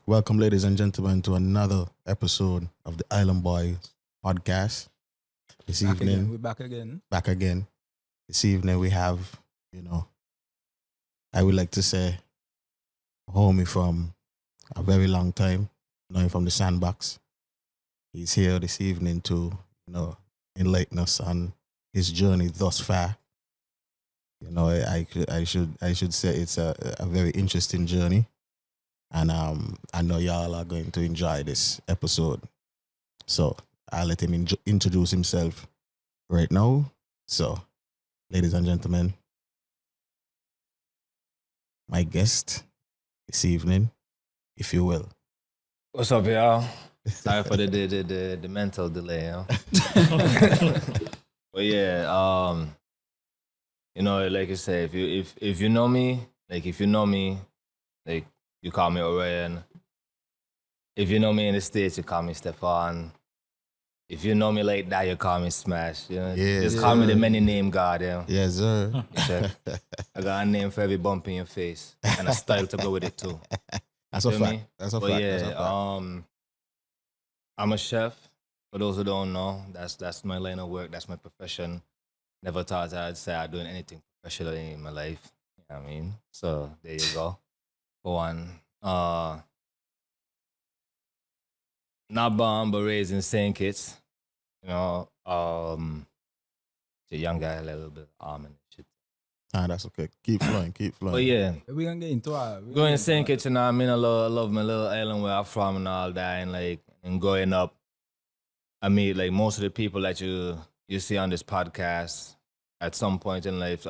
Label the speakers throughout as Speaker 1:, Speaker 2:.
Speaker 1: Welcome, ladies and gentlemen, to another episode of the Island Boys podcast. This
Speaker 2: Back again.
Speaker 1: evening,
Speaker 2: We're back again.
Speaker 1: back again. This evening, we have, I would like to say, a homie from a very long time, knowing from the sandbox. He's here this evening to, enlighten us on his journey thus far. I should say it's a very interesting journey. And I know y'all are going to enjoy this episode. So I'll let him introduce himself right now. So, ladies and gentlemen, my guest this evening, if you will.
Speaker 3: What's up, y'all? Sorry for the mental delay, But yeah, like you say, if you know me, like you call me Orion. If you know me in the States, you call me Stefan. If you know me like that, you call me Smash. Just call me the many name God.
Speaker 1: Yes, sir.
Speaker 3: I got a name for every bump in your face and a style to go with it too.
Speaker 1: That's a
Speaker 3: Feel
Speaker 1: fact.
Speaker 3: me?
Speaker 1: That's a
Speaker 3: But
Speaker 1: fact.
Speaker 3: yeah,
Speaker 1: That's a fact.
Speaker 3: I'm a chef. For those who don't know, that's my line of work. That's my profession. Never thought I'd say I'm doing anything professionally in my life. You know what I mean? So there you go. For one, not born but raised in St. Kitts. A young guy, a little bit arm and shit.
Speaker 1: That's okay. Keep flowing. Keep flowing.
Speaker 3: But yeah,
Speaker 2: We're gonna get into our
Speaker 3: going to St. Kitts, you know what I mean? I love my little island where I'm from and all that. And growing up, I meet like most of the people that you see on this podcast at some point in life,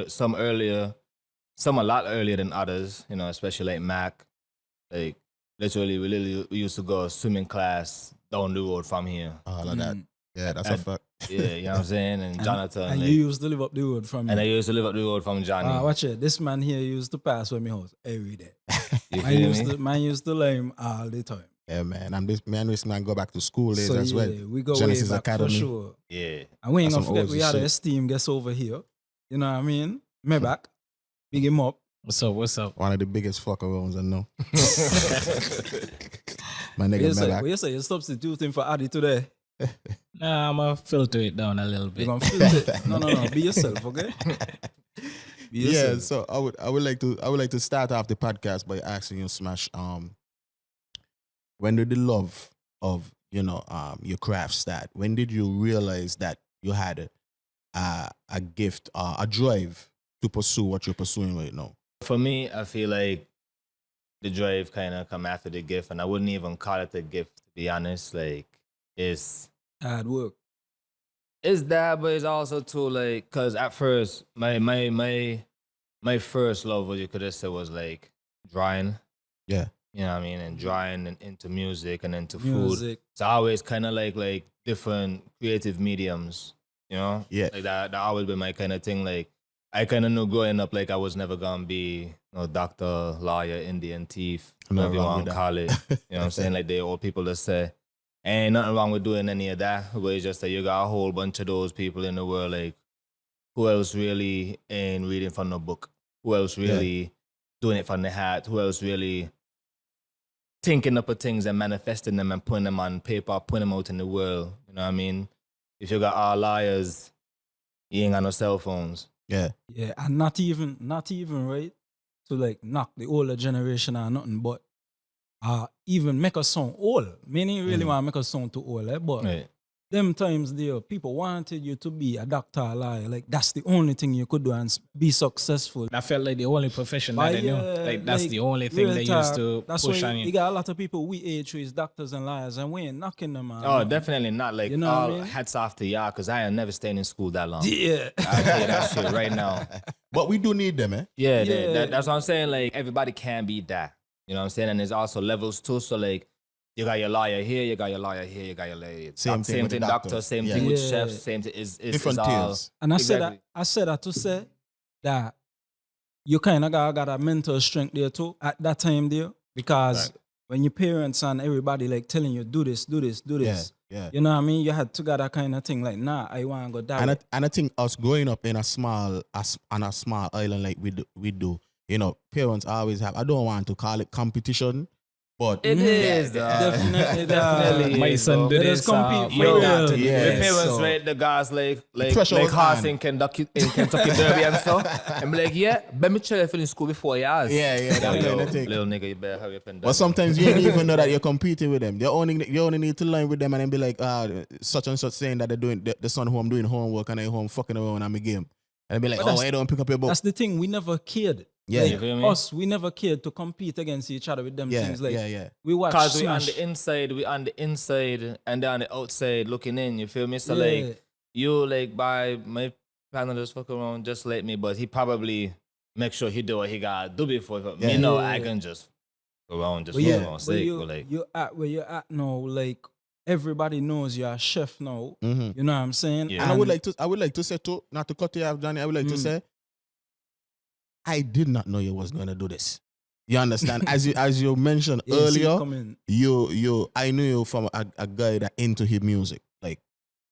Speaker 3: some a lot earlier than others, especially like Mac. Like literally, we used to go swimming class down the road from here.
Speaker 1: All of that. Yeah, that's a fact.
Speaker 3: Yeah, you know what I'm saying? And Jonathan.
Speaker 2: And
Speaker 3: like,
Speaker 2: you used to live up the road from
Speaker 3: and I
Speaker 2: me.
Speaker 3: used to live up the road from Johnny.
Speaker 2: Watch it. This man here used to pass by my house every day.
Speaker 3: You
Speaker 2: Man
Speaker 3: feel me?
Speaker 2: used to lime all the time.
Speaker 1: Yeah, man. And this man go back to school days
Speaker 2: So
Speaker 1: as
Speaker 2: yeah,
Speaker 1: well.
Speaker 2: we go
Speaker 1: Genesis
Speaker 2: way back
Speaker 1: Academy.
Speaker 2: for sure.
Speaker 3: Yeah.
Speaker 2: And we ain't
Speaker 1: That's
Speaker 2: gonna
Speaker 1: some
Speaker 2: forget we
Speaker 1: OG
Speaker 2: had an
Speaker 1: shit.
Speaker 2: esteemed guest over here. You know what I mean? Maybach. Big him up.
Speaker 4: What's up?
Speaker 1: One of the biggest fuck arounds I know. My nigga
Speaker 2: What
Speaker 1: Maybach.
Speaker 2: you say? You're substituting for Addy today.
Speaker 4: Nah, I'm gonna filter it down a little
Speaker 2: You're
Speaker 4: bit.
Speaker 2: gonna feel it. No. Be yourself, okay? Be
Speaker 1: Yeah,
Speaker 2: yourself.
Speaker 1: so I would like to start off the podcast by asking you, Smash, when did the love of your craft start? When did you realize that you had a gift, a drive to pursue what you're pursuing right now?
Speaker 3: For me, I feel like the drive kind of come after the gift, and I wouldn't even call it a gift, to be honest. Like, it's that, but it's also too like, cause at first my first love, what you could have said, was like drawing.
Speaker 1: Yeah.
Speaker 3: You know what I mean, and drawing and into music and into food.
Speaker 2: Music.
Speaker 3: So I always kind of like different creative mediums.
Speaker 1: Yeah.
Speaker 3: like that always been my kind of thing. Like I kind of knew growing up, like I was never gonna be no doctor, lawyer, Indian thief,
Speaker 1: Nothing
Speaker 3: whatever you
Speaker 1: wrong
Speaker 3: want
Speaker 1: with
Speaker 3: to
Speaker 1: that.
Speaker 3: call it. You know what I'm saying? Like the old people that say, ain't nothing wrong with doing any of that. But it's just that you got a whole bunch of those people in the world. Like who else really ain't reading from the book? Who else really doing it from the heart? Who else really thinking up of things and manifesting them and putting them on paper, putting them out in the world? You know what I mean? If you got all liars, you ain't got no cell phones.
Speaker 1: Yeah.
Speaker 2: Yeah, and not even right to like knock the older generation or nothing, but even make us sound old. Meaning really want to make us sound too old, but
Speaker 3: Right.
Speaker 2: them times there, people wanted you to be a doctor or lawyer. Like that's the only thing you could do and be successful.
Speaker 4: That felt like the only profession that
Speaker 2: But
Speaker 4: they knew.
Speaker 2: yeah,
Speaker 4: Like that's
Speaker 2: like,
Speaker 4: the only thing
Speaker 2: real
Speaker 4: they
Speaker 2: talk,
Speaker 4: used to
Speaker 2: that's
Speaker 4: push
Speaker 2: why
Speaker 4: on
Speaker 2: you
Speaker 4: you.
Speaker 2: got a lot of people we age who is doctors and lawyers, and we ain't knocking them out.
Speaker 3: Oh, definitely not. Like,
Speaker 2: You know what I
Speaker 3: all
Speaker 2: mean?
Speaker 3: hats off to y'all, because I ain't never stayed in school that long.
Speaker 2: Yeah.
Speaker 3: I'll tell you that shit right now.
Speaker 1: But we do need them, eh?
Speaker 3: Yeah,
Speaker 2: Yeah.
Speaker 3: that's what I'm saying. Like, everybody can be that. You know what I'm saying? And there's also levels too. So, like, you got your lawyer here, you got your lawyer here, you got your lawyer.
Speaker 1: Same thing with the doctor.
Speaker 3: doctor, same
Speaker 1: Yeah.
Speaker 3: thing with
Speaker 2: Yeah.
Speaker 3: chefs, same thing. It's
Speaker 1: Different
Speaker 3: all,
Speaker 1: tiers.
Speaker 2: And
Speaker 3: Exactly.
Speaker 2: I said that to say that you kind of got a mental strength there too at that time there, because
Speaker 3: Right.
Speaker 2: when your parents and everybody like telling you do this,
Speaker 1: Yeah.
Speaker 2: you know what I mean? You had to get that kind of thing like, nah, I want to go that way.
Speaker 1: And I think us growing up in on a small island like we do, parents always have, I don't want to call it competition, But
Speaker 3: It is,
Speaker 2: Definitely,
Speaker 3: definitely.
Speaker 4: My
Speaker 3: is,
Speaker 4: son
Speaker 3: bro.
Speaker 4: do
Speaker 2: Let us
Speaker 4: this.
Speaker 2: compete for
Speaker 4: My
Speaker 2: real.
Speaker 4: daughter do
Speaker 1: Yeah.
Speaker 3: My
Speaker 4: this.
Speaker 3: parents
Speaker 2: so-
Speaker 3: rate the guys like
Speaker 1: pressure was
Speaker 3: horse
Speaker 1: on.
Speaker 3: in Kentucky Derby and stuff. And be like, yeah, let me try to finish school before years.
Speaker 1: Yeah, that kind
Speaker 3: yo,
Speaker 1: of thing.
Speaker 3: little nigga, you better hurry up and
Speaker 1: But
Speaker 3: done.
Speaker 1: sometimes you ain't even know that you're competing with them. You only need to learn with them and then be like, such and such saying that they're doing the son who I'm doing homework and I home fucking around on my game. And be like,
Speaker 2: But that's-
Speaker 1: I don't pick up your book.
Speaker 2: That's the thing. We never cared.
Speaker 1: Yeah.
Speaker 2: Like,
Speaker 3: You feel me?
Speaker 2: us, we never cared to compete against each other with them
Speaker 1: Yeah,
Speaker 2: things. Like,
Speaker 1: yeah.
Speaker 2: we watch
Speaker 3: Because we
Speaker 2: Smash.
Speaker 3: we on the inside and they're on the outside looking in, you feel me? So
Speaker 2: Yeah.
Speaker 3: like you like by my partner just fuck around just like me, but he probably make sure he do what he gotta do before
Speaker 1: Yeah.
Speaker 3: me know
Speaker 2: Yeah.
Speaker 3: I can just go around just
Speaker 2: But
Speaker 3: for
Speaker 2: you,
Speaker 3: my own
Speaker 2: but
Speaker 3: sake.
Speaker 2: you,
Speaker 3: But like
Speaker 2: you at where you're at now, like everybody knows you're a chef now.
Speaker 1: Mm-hmm.
Speaker 2: You know what I'm saying?
Speaker 3: Yeah.
Speaker 1: And I would like to say too, not to cut you off, Johnny. I would like to say, I did not know you was gonna do this. You understand? As you mentioned
Speaker 2: Yeah, you see it
Speaker 1: earlier,
Speaker 2: coming.
Speaker 1: I knew you from a guy that into his music, like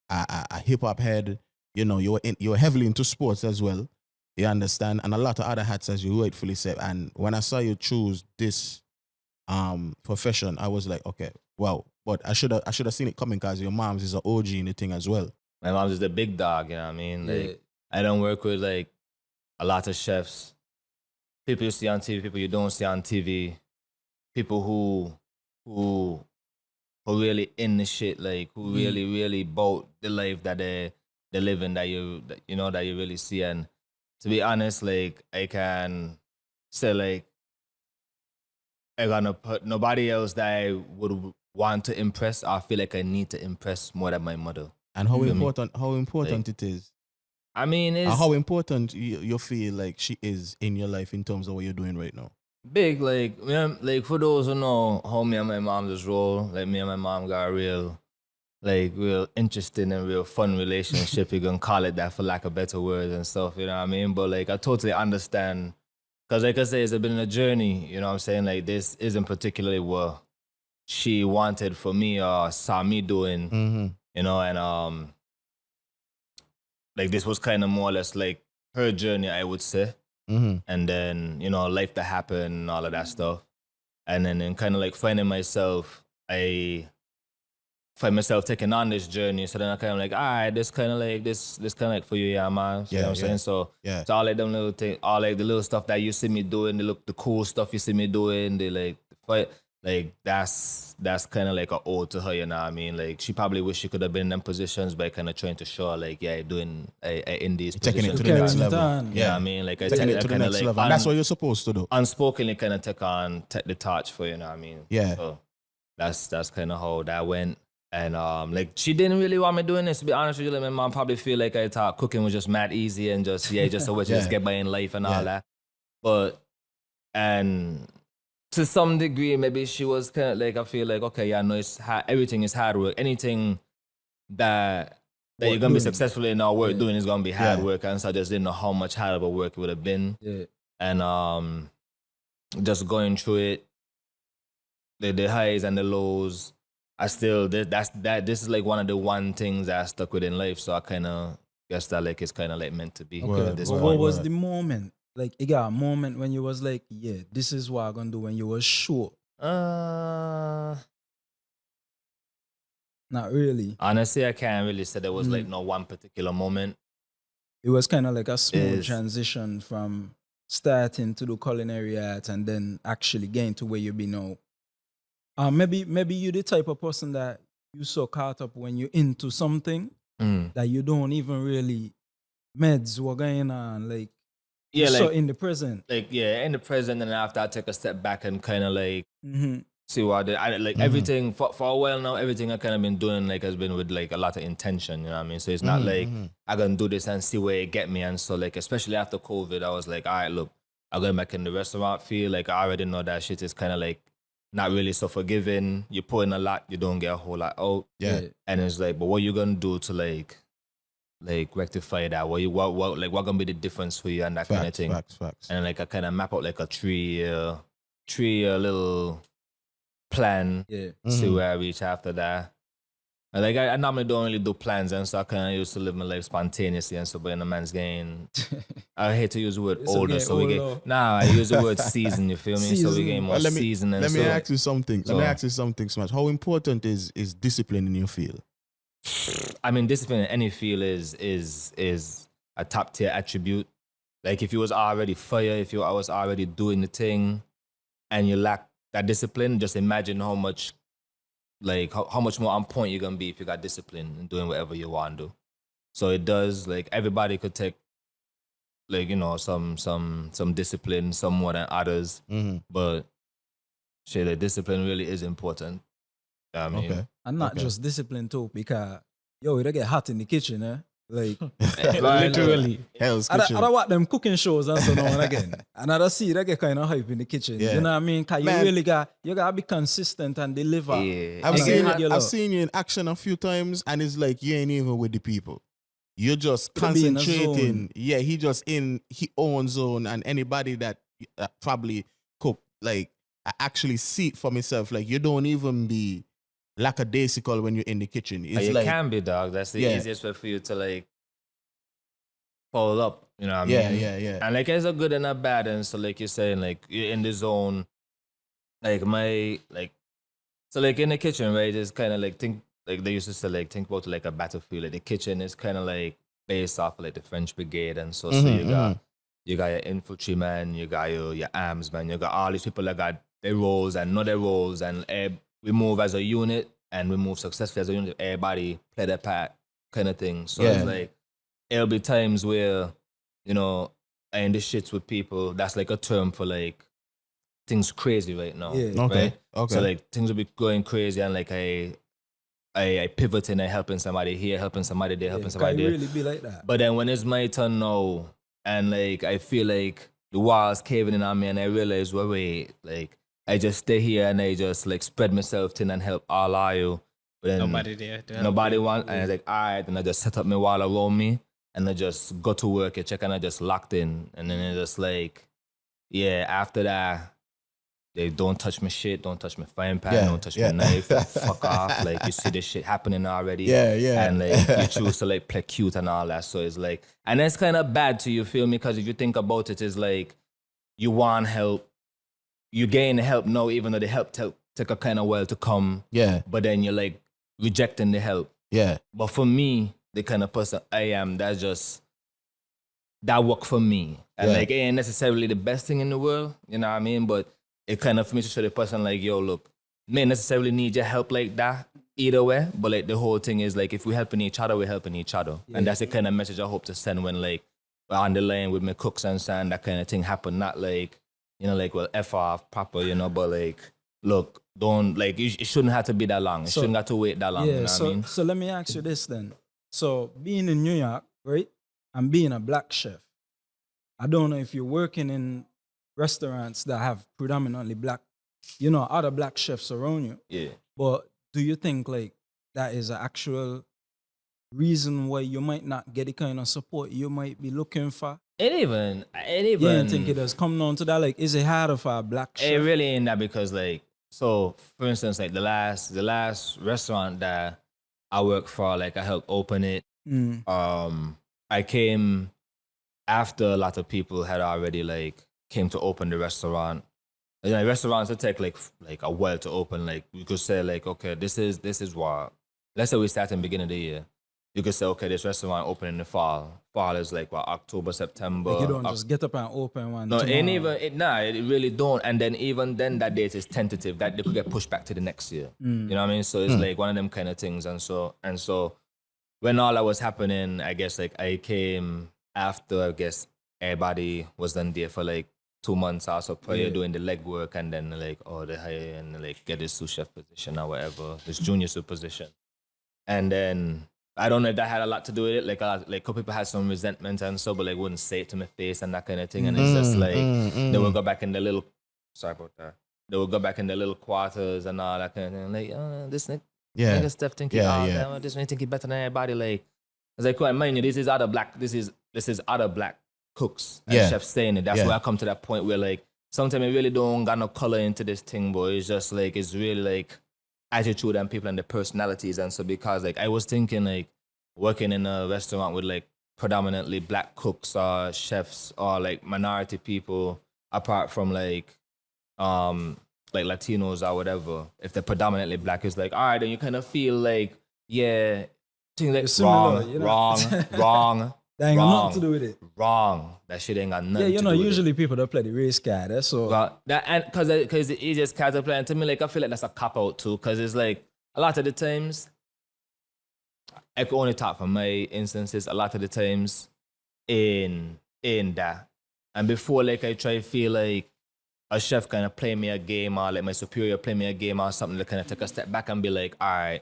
Speaker 1: a hip hop head. You know, you were heavily into sports as well. You understand, and a lot of other hats, as you rightfully said. And when I saw you choose this profession, I was like, okay, wow. But I should have seen it coming because your mom's is an OG in the thing as well.
Speaker 3: my mom's just a big dog, you know what I mean? Like
Speaker 2: Yeah.
Speaker 3: I don't work with like a lot of chefs. People you see on TV, people you don't see on TV, people who really in the shit, like who really bout the life that they living that you really see. And to be honest, like I can say like I gonna put nobody else that I would want to impress. I feel like I need to impress more than my mother.
Speaker 1: And how
Speaker 3: You feel me?
Speaker 1: important it is.
Speaker 3: I mean,
Speaker 1: And
Speaker 3: it's
Speaker 1: how important you feel like she is in your life in terms of what you're doing right now.
Speaker 3: big, like for those who know how me and my mom just roll, like me and my mom got a real interesting and real fun relationship. You can call it that for lack of better words and stuff, you know what I mean? But like I totally understand, because like I say, it's been a journey, you know what I'm saying? Like this isn't particularly what she wanted for me or saw me doing,
Speaker 1: Mm-hmm.
Speaker 3: you know, and like this was kind of more or less like her journey, I would say.
Speaker 1: Mm-hmm.
Speaker 3: And then, you know, life that happened, all of that stuff. And then kind of like finding myself, I find myself taking on this journey. So then I kind of like, all right, this kind of like for you, yeah, man. You know what I'm saying? So
Speaker 1: Yeah.
Speaker 3: it's all like them little things, all like the little stuff that you see me doing, the cool stuff you see me doing, the fight. Like that's kind of like an ode to her, you know what I mean? Like she probably wish she could have been in them positions, by kind of trying to show her, like, yeah, doing in these
Speaker 1: Taking it
Speaker 3: positions.
Speaker 1: to the next
Speaker 2: Carrying it
Speaker 1: level.
Speaker 2: on.
Speaker 3: You know what I mean? Like I
Speaker 1: Taking it to the
Speaker 3: kinda
Speaker 1: next
Speaker 3: like
Speaker 1: level. And that's what you're supposed to do.
Speaker 3: unspokenly kind of take the torch for, you know what I mean?
Speaker 1: Yeah.
Speaker 3: So that's kind of how that went. And like she didn't really want me doing this, to be honest with you. Like my mom probably feel like I thought cooking was just mad easy and just a way to just
Speaker 1: Yeah.
Speaker 3: get by in life and
Speaker 1: Yeah.
Speaker 3: all that. But and to some degree, maybe she was kind of like, I feel like, okay, yeah, no, everything is hard work. Anything that you're gonna be successful in our work doing is gonna be hard
Speaker 1: Yeah.
Speaker 3: work. And so I just didn't know how much harder of a work it would have been.
Speaker 2: Yeah.
Speaker 3: And just going through it, the highs and the lows. I still this is like one of the one things that I stuck with in life. So I kind of guess that like it's kind of like meant to be
Speaker 1: Word,
Speaker 3: at this
Speaker 2: But
Speaker 1: word,
Speaker 3: point.
Speaker 2: what was
Speaker 1: word.
Speaker 2: the moment? Like, you got a moment when you was like, yeah, this is what I'm gonna do, when you was sure. Not really.
Speaker 3: Honestly, I can't really say there was like no one particular moment.
Speaker 2: It was kind of like a smooth
Speaker 3: Is-
Speaker 2: transition from starting to do culinary arts and then actually getting to where you be now. Maybe you're the type of person that you so caught up when you're into something
Speaker 3: Mm.
Speaker 2: that you don't even really meds what going on. Like,
Speaker 3: Yeah,
Speaker 2: you're so
Speaker 3: like
Speaker 2: in the present.
Speaker 3: in the present, and after I take a step back and kind of like
Speaker 2: Mm-hmm.
Speaker 3: see what I did. I, like
Speaker 1: Mhm.
Speaker 3: everything for a while now, everything I kind of been doing like has been with like a lot of intention, you know what I mean? So it's not like I gonna do this and see where it get me. And so like, especially after COVID, I was like, all right, look, I'm going back in the restaurant field. Like I already know that shit is kind of like not really so forgiving. You put in a lot, you don't get a whole lot out.
Speaker 1: Yeah.
Speaker 3: And it's like, but what you gonna do to like rectify that? What gonna be the difference for you and that kind of thing?
Speaker 1: Facts.
Speaker 3: And like I kind of map out like a 3-year little plan,
Speaker 2: Yeah.
Speaker 3: see
Speaker 1: Mhm.
Speaker 3: where I reach after that. Like I normally don't really do plans, and so I kind of used to live my life spontaneously, and so but in a man's game, I hate to use the word
Speaker 2: It's
Speaker 3: older,
Speaker 2: okay,
Speaker 3: so we
Speaker 2: older.
Speaker 3: get I use the word season. You feel me? So we
Speaker 2: Season.
Speaker 3: get more
Speaker 1: Well,
Speaker 3: season, and
Speaker 1: let me
Speaker 3: so
Speaker 1: ask you something. Let me ask you something, Smash. How important is discipline in your field?
Speaker 3: I mean, discipline in any field is a top tier attribute. Like if you was already fire, if you was already doing the thing, and you lack that discipline, just imagine how much how much more on point you're gonna be if you got discipline and doing whatever you want to do. So it does like everybody could take like some discipline, some more than others, but shit, the discipline really is important. I mean,
Speaker 1: Okay.
Speaker 2: And not
Speaker 1: Okay.
Speaker 2: just discipline too, because yo, it get hot in the kitchen, eh? Like
Speaker 4: Literally.
Speaker 1: Hell's
Speaker 2: I
Speaker 1: Kitchen.
Speaker 2: watch them cooking shows and so now and again. And I see that get kind of hype in the kitchen.
Speaker 1: Yeah.
Speaker 2: You know what I mean? Cause
Speaker 1: Man.
Speaker 2: you really you gotta be consistent and deliver.
Speaker 3: yeah.
Speaker 1: I've
Speaker 2: And
Speaker 1: seen
Speaker 2: regular.
Speaker 1: I've seen you in action a few times, and it's like you ain't even with the people. You're just
Speaker 2: Could be in a
Speaker 1: concentrating.
Speaker 2: zone.
Speaker 1: Yeah, he just in his own zone, and anybody that probably cook like I actually see it for myself. Like you don't even be lackadaisical when you're in the kitchen. It's
Speaker 3: you
Speaker 1: like
Speaker 3: can be, dog. That's the
Speaker 1: Yeah.
Speaker 3: easiest way for you to like follow up. You know what I
Speaker 1: yeah,
Speaker 3: mean?
Speaker 1: yeah.
Speaker 3: And like it's a good and a bad. And so like you're saying, like you're in the zone. Like so like in the kitchen, right? It's kind of like think like they used to say like think about like a battlefield. Like the kitchen is kind of like based off of, like the French Brigade, and so you got your infantryman, you got your armsman, you got all these people that got their roles and know their roles, and we move as a unit and we move successfully as a unit. Everybody play their part, kind of thing. So
Speaker 1: Yeah.
Speaker 3: it's like it'll be times where I in the shits with people. That's like a term for like things crazy right now.
Speaker 2: Yeah.
Speaker 1: Okay.
Speaker 3: Right?
Speaker 1: Okay.
Speaker 3: So like things will be going crazy, and like I pivot and I helping somebody here, helping somebody there, helping
Speaker 2: Can
Speaker 3: somebody
Speaker 2: you
Speaker 3: there.
Speaker 2: really be like that?
Speaker 3: But then when it's my turn now, and like I feel like the walls caving in on me, and I realize, well, wait, like I just stay here and I just like spread myself thin and help all of you. But then
Speaker 4: Nobody there. to help
Speaker 3: nobody
Speaker 4: you.
Speaker 3: want, and I was like, all right, and I just set up my wall around me, and I just go to work, I check, and I just locked in, and then it's just like, yeah, after that. They don't touch my shit, don't touch my frying pan,
Speaker 1: Yeah,
Speaker 3: don't touch
Speaker 1: yeah.
Speaker 3: my knife, fuck off. Like you see this shit happening already.
Speaker 1: Yeah, yeah.
Speaker 3: And like you choose to like play cute and all that. So it's like, and that's kind of bad to you, feel me? Because if you think about it, it's like you want help, you gain help now, even though the help take a kind of while to come.
Speaker 1: Yeah,
Speaker 3: But then you're like rejecting the help.
Speaker 1: yeah.
Speaker 3: But for me, the kind of person I am, that work for me. And
Speaker 1: Yeah.
Speaker 3: like it ain't necessarily the best thing in the world, you know what I mean? But it kind of for me to show the person like, yo, look, may necessarily need your help like that either way. But like the whole thing is like if we're helping each other, we're helping each other. And that's the kind of message I hope to send when like we're on the line with my cooks and so and that kind of thing happen. Not like, like well F off proper, but like look, don't like it shouldn't have to be that long. It shouldn't have to wait that long.
Speaker 2: Yeah,
Speaker 3: You know
Speaker 2: so
Speaker 3: what I mean?
Speaker 2: so let me ask you this then. So being in New York, right, and being a black chef, I don't know if you're working in restaurants that have predominantly black, other black chefs around you.
Speaker 3: Yeah.
Speaker 2: But do you think like that is an actual reason why you might not get the kind of support you might be looking for?
Speaker 3: It even
Speaker 2: You don't think it has come down to that? Like, is it harder for a black
Speaker 3: It
Speaker 2: chef?
Speaker 3: really ain't that because like so for instance like the last restaurant that I worked for, like I helped open it.
Speaker 2: Mm.
Speaker 3: I came after a lot of people had already like came to open the restaurant. Restaurants that take like a while to open. Like you could say like, okay, this is what, let's say we start in the beginning of the year. You could say, okay, this restaurant open in the fall. Fall is like what, October, September.
Speaker 2: Like you don't just get up and open one.
Speaker 3: No,
Speaker 2: tomorrow.
Speaker 3: it really don't. And then even then that date is tentative. That they could get pushed back to the next year.
Speaker 2: Mm.
Speaker 3: You know what I mean? So it's like one of them kind of things. And so when all that was happening, I guess like I came after, I guess everybody was then there for like 2 months also prior doing the legwork, and then like, oh, they hire and like get this sous chef position or whatever, this junior sous position. And then I don't know if that had a lot to do with it. Like a couple people had some resentment and so, but like wouldn't say it to my face and that kind of thing. And it's just like they would go back in the little, sorry about that. They would go back in the little quarters and all that kind of thing. Like, oh, this nigga Steph think this man think he better than everybody. Like, I was like, well, mind you, this is other black cooks and chefs saying it. That's where I come to that point where like sometimes I really don't got no color into this thing, boy. It's just like it's really like attitude and people and the personalities. And so because like I was thinking like working in a restaurant with like predominantly black cooks or chefs or like minority people apart from like Latinos or whatever, if they're predominantly black, it's like, all right, then you kind of feel like, yeah, things like
Speaker 2: It's similar,
Speaker 3: wrong,
Speaker 2: you know?
Speaker 3: wrong,
Speaker 2: That ain't got
Speaker 3: wrong,
Speaker 2: nothing to do with it.
Speaker 3: wrong. That shit ain't got nothing
Speaker 2: Yeah,
Speaker 3: to
Speaker 2: you
Speaker 3: do
Speaker 2: know,
Speaker 3: with it.
Speaker 2: usually people that play the race card, that's so.
Speaker 3: But that and because the easiest card to play, and to me, like I feel like that's a cop out too, because it's like a lot of the times, I could only talk from my instances. A lot of the times, in that, and before like I try to feel like a chef kind of play me a game or like my superior play me a game or something to kind of take a step back and be like, all right,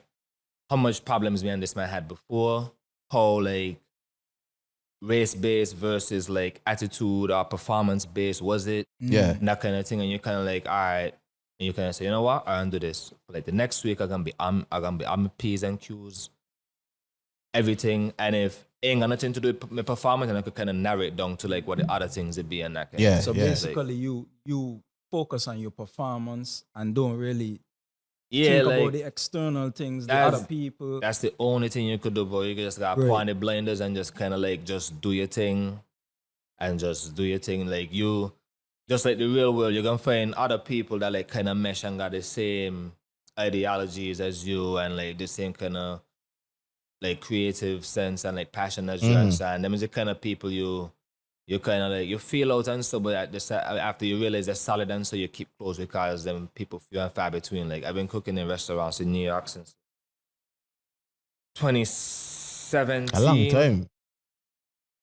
Speaker 3: how much problems me and this man had before? How like race-based versus like attitude or performance-based was it?
Speaker 1: Yeah.
Speaker 3: And that kind of thing. And you're kind of like, all right. And you kind of say, you know what? I'm gonna do this. Like the next week, I'm gonna be on P's and Q's, everything. And if it ain't got nothing to do with my performance, and I could kind of narrow it down to like what the other things would be and that kind
Speaker 1: Yeah.
Speaker 3: of
Speaker 2: So
Speaker 3: thing.
Speaker 2: basically, you focus on your performance and don't really
Speaker 3: Yeah,
Speaker 2: think
Speaker 3: like
Speaker 2: about the external things, the
Speaker 3: that's-
Speaker 2: other people.
Speaker 3: that's the only thing you could do, bro. You just gotta put on the blinders and just kind of like just do your thing and just do your thing. Like you, just like the real world, you're gonna find other people that like kind of mesh and got the same ideologies as you and like the same kind of like creative sense and like passion as you understand. Them is the kind of people you kind of like you feel out and stuff, but after you realize they're solid and so you keep close because them people few and far between. Like I've been cooking in restaurants in New York since 2017.
Speaker 1: A long time.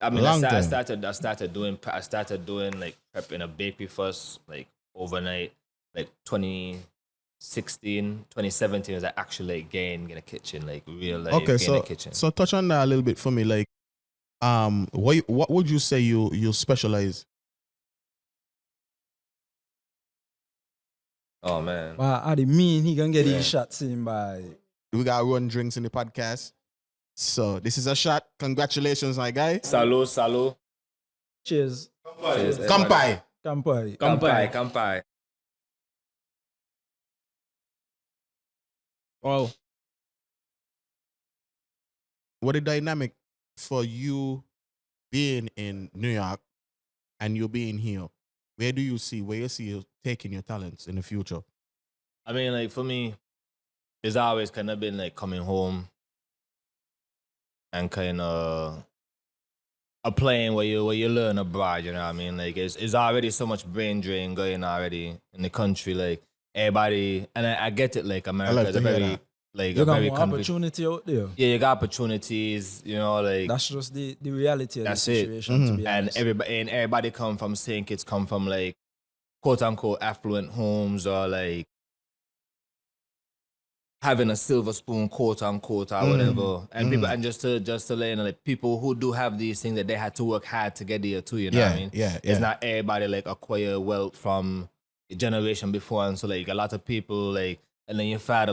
Speaker 3: I mean,
Speaker 1: Long
Speaker 3: I
Speaker 1: time.
Speaker 3: started doing like prep in a bakery first, like overnight, like 2016, 2017 was I actually like getting in a kitchen, like real like
Speaker 1: Okay,
Speaker 3: in a kitchen.
Speaker 1: so touch on that a little bit for me. Like, what would you say you specialize?
Speaker 3: Oh man.
Speaker 2: But I mean he gonna get these shots in by.
Speaker 1: We got run drinks in the podcast. So this is a shot. Congratulations, my guy.
Speaker 3: Salut.
Speaker 2: Cheers.
Speaker 3: Cheers,
Speaker 1: Kampai.
Speaker 2: Kampai.
Speaker 3: Kampai.
Speaker 4: Wow.
Speaker 1: What the dynamic for you being in New York and you being here? Where you see you taking your talents in the future?
Speaker 3: I mean, like for me, it's always kind of been like coming home and kind of applying what you learn abroad. You know what I mean? Like it's already so much brain drain going already in the country. Like everybody, and I get it. Like America is a very like
Speaker 2: You
Speaker 3: a
Speaker 2: got
Speaker 3: very
Speaker 2: more opportunity out there.
Speaker 3: Yeah, you got opportunities. You know, like
Speaker 2: That's just the reality of the
Speaker 3: That's it.
Speaker 2: situation. To be
Speaker 3: and
Speaker 2: honest.
Speaker 3: everybody come from saying kids come from like quote unquote affluent homes or like having a silver spoon, quote unquote, or whatever. And people and just to let you know, like people who do have these things that they had to work hard to get there too, you know what I mean?
Speaker 1: Yeah.
Speaker 3: It's not everybody like acquire wealth from a generation before. And so like a lot of people like and then your father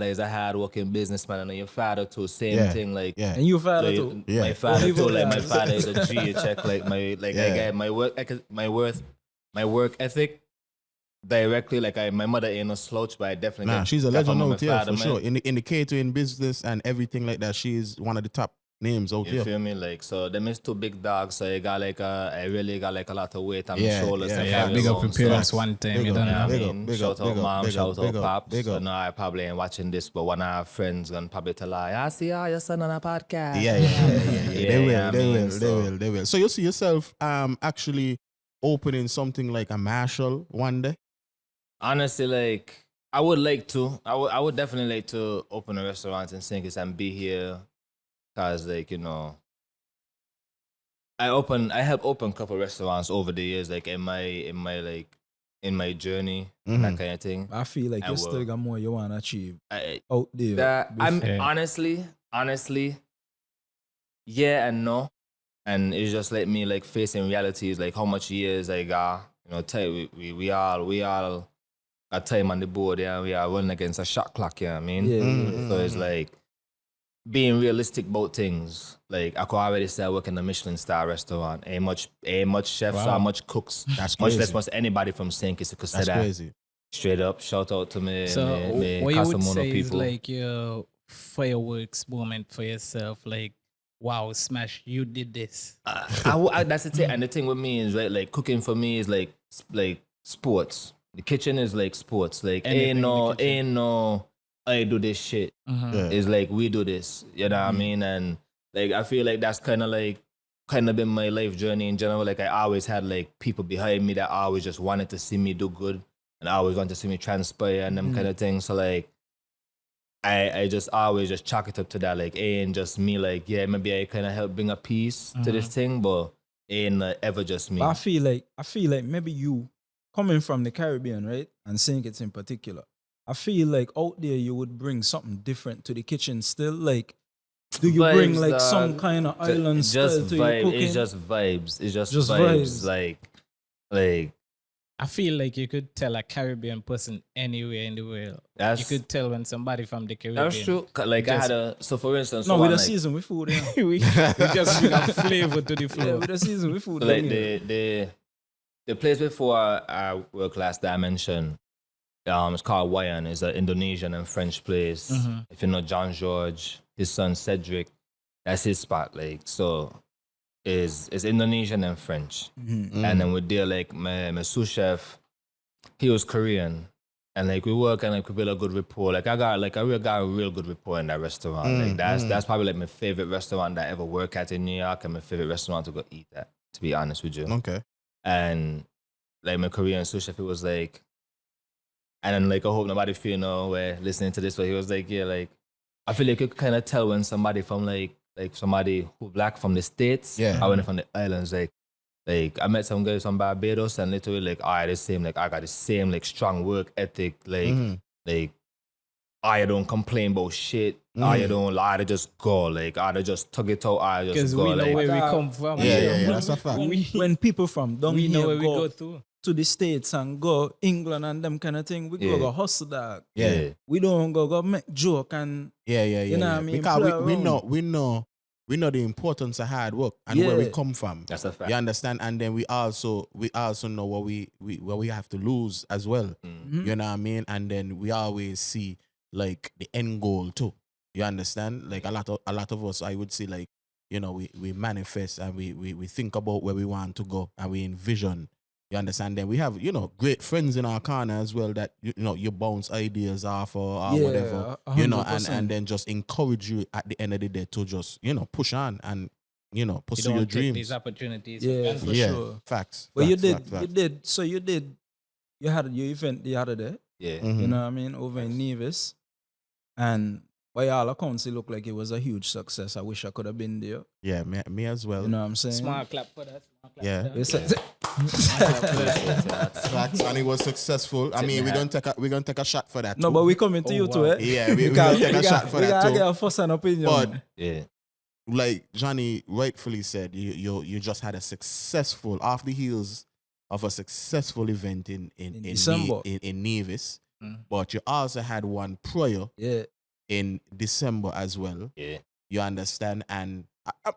Speaker 3: is a hardworking businessman, and then your father too, same thing. Like
Speaker 1: Yeah.
Speaker 2: And you father
Speaker 3: like,
Speaker 2: too.
Speaker 1: Yeah.
Speaker 3: my father
Speaker 2: People
Speaker 3: too, like my
Speaker 2: guys.
Speaker 3: father is a G check, like my like I get my work ethic directly. Like my mother ain't no slouch, but I definitely
Speaker 1: Nah,
Speaker 3: get
Speaker 1: she's a
Speaker 3: that from
Speaker 1: legend
Speaker 3: my
Speaker 1: out here
Speaker 3: father,
Speaker 1: for
Speaker 3: man.
Speaker 1: sure. In the catering business and everything like that, she's one of the top names out
Speaker 3: You
Speaker 1: here.
Speaker 3: feel me? Like so, them is two big dogs. So I really got like a lot of weight on my
Speaker 1: Yeah,
Speaker 3: shoulders.
Speaker 1: yeah,
Speaker 3: to
Speaker 1: yeah.
Speaker 3: carry
Speaker 4: Big up
Speaker 3: along.
Speaker 4: your parents one time.
Speaker 1: Big
Speaker 4: You
Speaker 1: up,
Speaker 4: don't
Speaker 3: Yeah,
Speaker 4: know.
Speaker 3: I
Speaker 1: big up,
Speaker 3: mean,
Speaker 1: big
Speaker 3: shout
Speaker 1: up,
Speaker 3: out
Speaker 1: big up,
Speaker 3: mom,
Speaker 1: big
Speaker 3: shout
Speaker 1: up,
Speaker 3: out
Speaker 1: big up,
Speaker 3: pops.
Speaker 1: big
Speaker 3: So
Speaker 1: up.
Speaker 3: now I probably ain't watching this, but one of our friends gonna probably tell her, I see your son on a podcast.
Speaker 1: Yeah.
Speaker 3: Yeah,
Speaker 1: They will,
Speaker 3: I
Speaker 1: they
Speaker 3: mean,
Speaker 1: will,
Speaker 3: so-
Speaker 1: they will. So you see yourself actually opening something like a Marshall one day?
Speaker 3: Honestly, like I would like to. I would definitely like to open a restaurant in St. Kitts and be here, cause like you know, I helped open a couple restaurants over the years, like in my journey and that kind of thing.
Speaker 2: I feel like
Speaker 3: I
Speaker 2: you still
Speaker 3: will.
Speaker 2: got more you want to achieve
Speaker 3: I,
Speaker 2: out there.
Speaker 3: that I'm
Speaker 2: before.
Speaker 4: Yeah.
Speaker 3: honestly, yeah and no, and it's just like me like facing realities, like how much years I got. You know, we all got time on the board, yeah. We are running against a shot clock, yeah. I mean,
Speaker 2: Yeah.
Speaker 3: so it's like being realistic about things. Like I could already say I work in a Michelin star restaurant. Ain't much chefs
Speaker 4: Wow.
Speaker 3: or much cooks.
Speaker 1: That's
Speaker 3: Much
Speaker 1: crazy.
Speaker 3: less much anybody from St. Kitts could say
Speaker 1: That's
Speaker 3: that.
Speaker 1: crazy.
Speaker 3: Straight up, shout out to me,
Speaker 4: So
Speaker 3: me
Speaker 4: what you would
Speaker 3: Casamono
Speaker 4: say is
Speaker 3: people.
Speaker 4: like your fireworks moment for yourself, like, wow, Smash, you did this.
Speaker 3: That's the thing, and the thing with me is right, like cooking for me is like sports. The kitchen is like sports. Like
Speaker 4: Anything in the kitchen.
Speaker 3: ain't no, I do this shit.
Speaker 1: Yeah.
Speaker 3: It's like we do this. You know what I mean? And like I feel like that's kind of been my life journey in general. Like I always had like people behind me that always just wanted to see me do good, and always wanted to see me transpire and them kind of things. So like I just always just chalk it up to that. Like ain't just me. Like yeah, maybe I kind of help bring a piece to this thing, but ain't ever just me.
Speaker 2: But I feel like maybe you coming from the Caribbean, right, and St. Kitts in particular. I feel like out there you would bring something different to the kitchen still. Like, do you bring
Speaker 3: Vibes,
Speaker 2: like some kind of island style
Speaker 3: just
Speaker 2: to your
Speaker 3: vibe.
Speaker 2: cooking?
Speaker 3: It's just vibes. It's just
Speaker 2: Just
Speaker 3: vibes.
Speaker 2: vibes.
Speaker 3: Like
Speaker 4: I feel like you could tell a Caribbean person anywhere in the world.
Speaker 3: that's
Speaker 4: You could tell when somebody from the Caribbean.
Speaker 3: that's true. Like I had so for instance,
Speaker 2: no,
Speaker 3: so
Speaker 2: with
Speaker 3: one,
Speaker 2: the
Speaker 3: like,
Speaker 2: season with food. Yeah,
Speaker 4: we just bring a flavor to the
Speaker 2: yeah
Speaker 4: floor.
Speaker 2: with the season with food.
Speaker 3: like
Speaker 2: down here.
Speaker 3: the place before our world class dimension. It's called Wayan. It's an Indonesian and French place. If you know John George, his son Cedric, that's his spot. Like so, is Indonesian and French. And then we're there like my sous chef, he was Korean. And like we work and like we build a good rapport. Like I got a real good rapport in that restaurant. Like that's probably like my favorite restaurant that I ever work at in New York and my favorite restaurant to go eat at, to be honest with you.
Speaker 1: Okay.
Speaker 3: And like my Korean sous chef, it was like, and then like I hope nobody feel no way listening to this, but he was like, yeah, like I feel like you could kind of tell when somebody from like somebody who black from the States,
Speaker 1: Yeah.
Speaker 3: I went from the islands, like I met some guys from Barbados and literally like I the same, like I got the same like strong work ethic, like I don't complain about shit. I don't lie to just go, like I just tug it out, I just
Speaker 4: Because
Speaker 3: go,
Speaker 4: we know
Speaker 3: like,
Speaker 4: where we come from.
Speaker 1: Yeah, that's a fact.
Speaker 2: When people from down
Speaker 4: We
Speaker 2: here
Speaker 4: know where we
Speaker 2: go
Speaker 4: go to.
Speaker 2: to the States and go England and them kind of thing, we
Speaker 3: Yeah.
Speaker 2: go hustle dog.
Speaker 3: yeah.
Speaker 2: We don't go make joke and
Speaker 1: Yeah.
Speaker 2: You know what I mean?
Speaker 1: Because
Speaker 2: Play
Speaker 1: we know the importance of hard work and where we
Speaker 2: Yeah.
Speaker 1: come from.
Speaker 3: That's a fact.
Speaker 1: You understand? And then we also know what we have to lose as well. You know what I mean? And then we always see like the end goal too. You understand? Like a lot of us, I would say, like, you know, we manifest and we think about where we want to go and we envision. You understand? Then we have, you know, great friends in our corner as well that you know you bounce ideas off or
Speaker 2: Yeah,
Speaker 1: whatever. You know,
Speaker 2: 100%.
Speaker 1: and then just encourage you at the end of the day to just, you know, push on and, you know,
Speaker 4: You
Speaker 1: pursue
Speaker 4: don't
Speaker 1: your
Speaker 4: take
Speaker 1: dreams.
Speaker 4: these opportunities.
Speaker 2: Yeah,
Speaker 4: for
Speaker 2: for
Speaker 1: yeah,
Speaker 2: sure.
Speaker 1: facts.
Speaker 2: But you
Speaker 1: facts,
Speaker 2: did. So you had your event the other day.
Speaker 3: Yeah.
Speaker 1: Mhm.
Speaker 2: You know what I mean, over in Nevis, and by all accounts, it looked like it was a huge success. I wish I could have been there.
Speaker 1: Yeah, me as well.
Speaker 2: You know what I'm saying?
Speaker 4: Small clap for that. Small clap
Speaker 1: Yeah.
Speaker 4: for that.
Speaker 2: It's-
Speaker 1: Facts, and it was successful. I mean, we're gonna take a shot for that.
Speaker 2: No,
Speaker 1: too.
Speaker 2: but we coming to
Speaker 4: Oh,
Speaker 2: you too,
Speaker 4: wow.
Speaker 2: eh?
Speaker 1: Yeah, we gonna take a shot for
Speaker 2: we
Speaker 1: that
Speaker 2: gotta
Speaker 1: too.
Speaker 2: get a first hand opinion.
Speaker 1: But
Speaker 3: Yeah.
Speaker 1: like Johnny rightfully said, you just had a successful off the heels of a successful event in
Speaker 2: December.
Speaker 1: in Nevis, but you also had one prior
Speaker 2: Yeah.
Speaker 1: in December as well.
Speaker 3: Yeah.
Speaker 1: You understand? And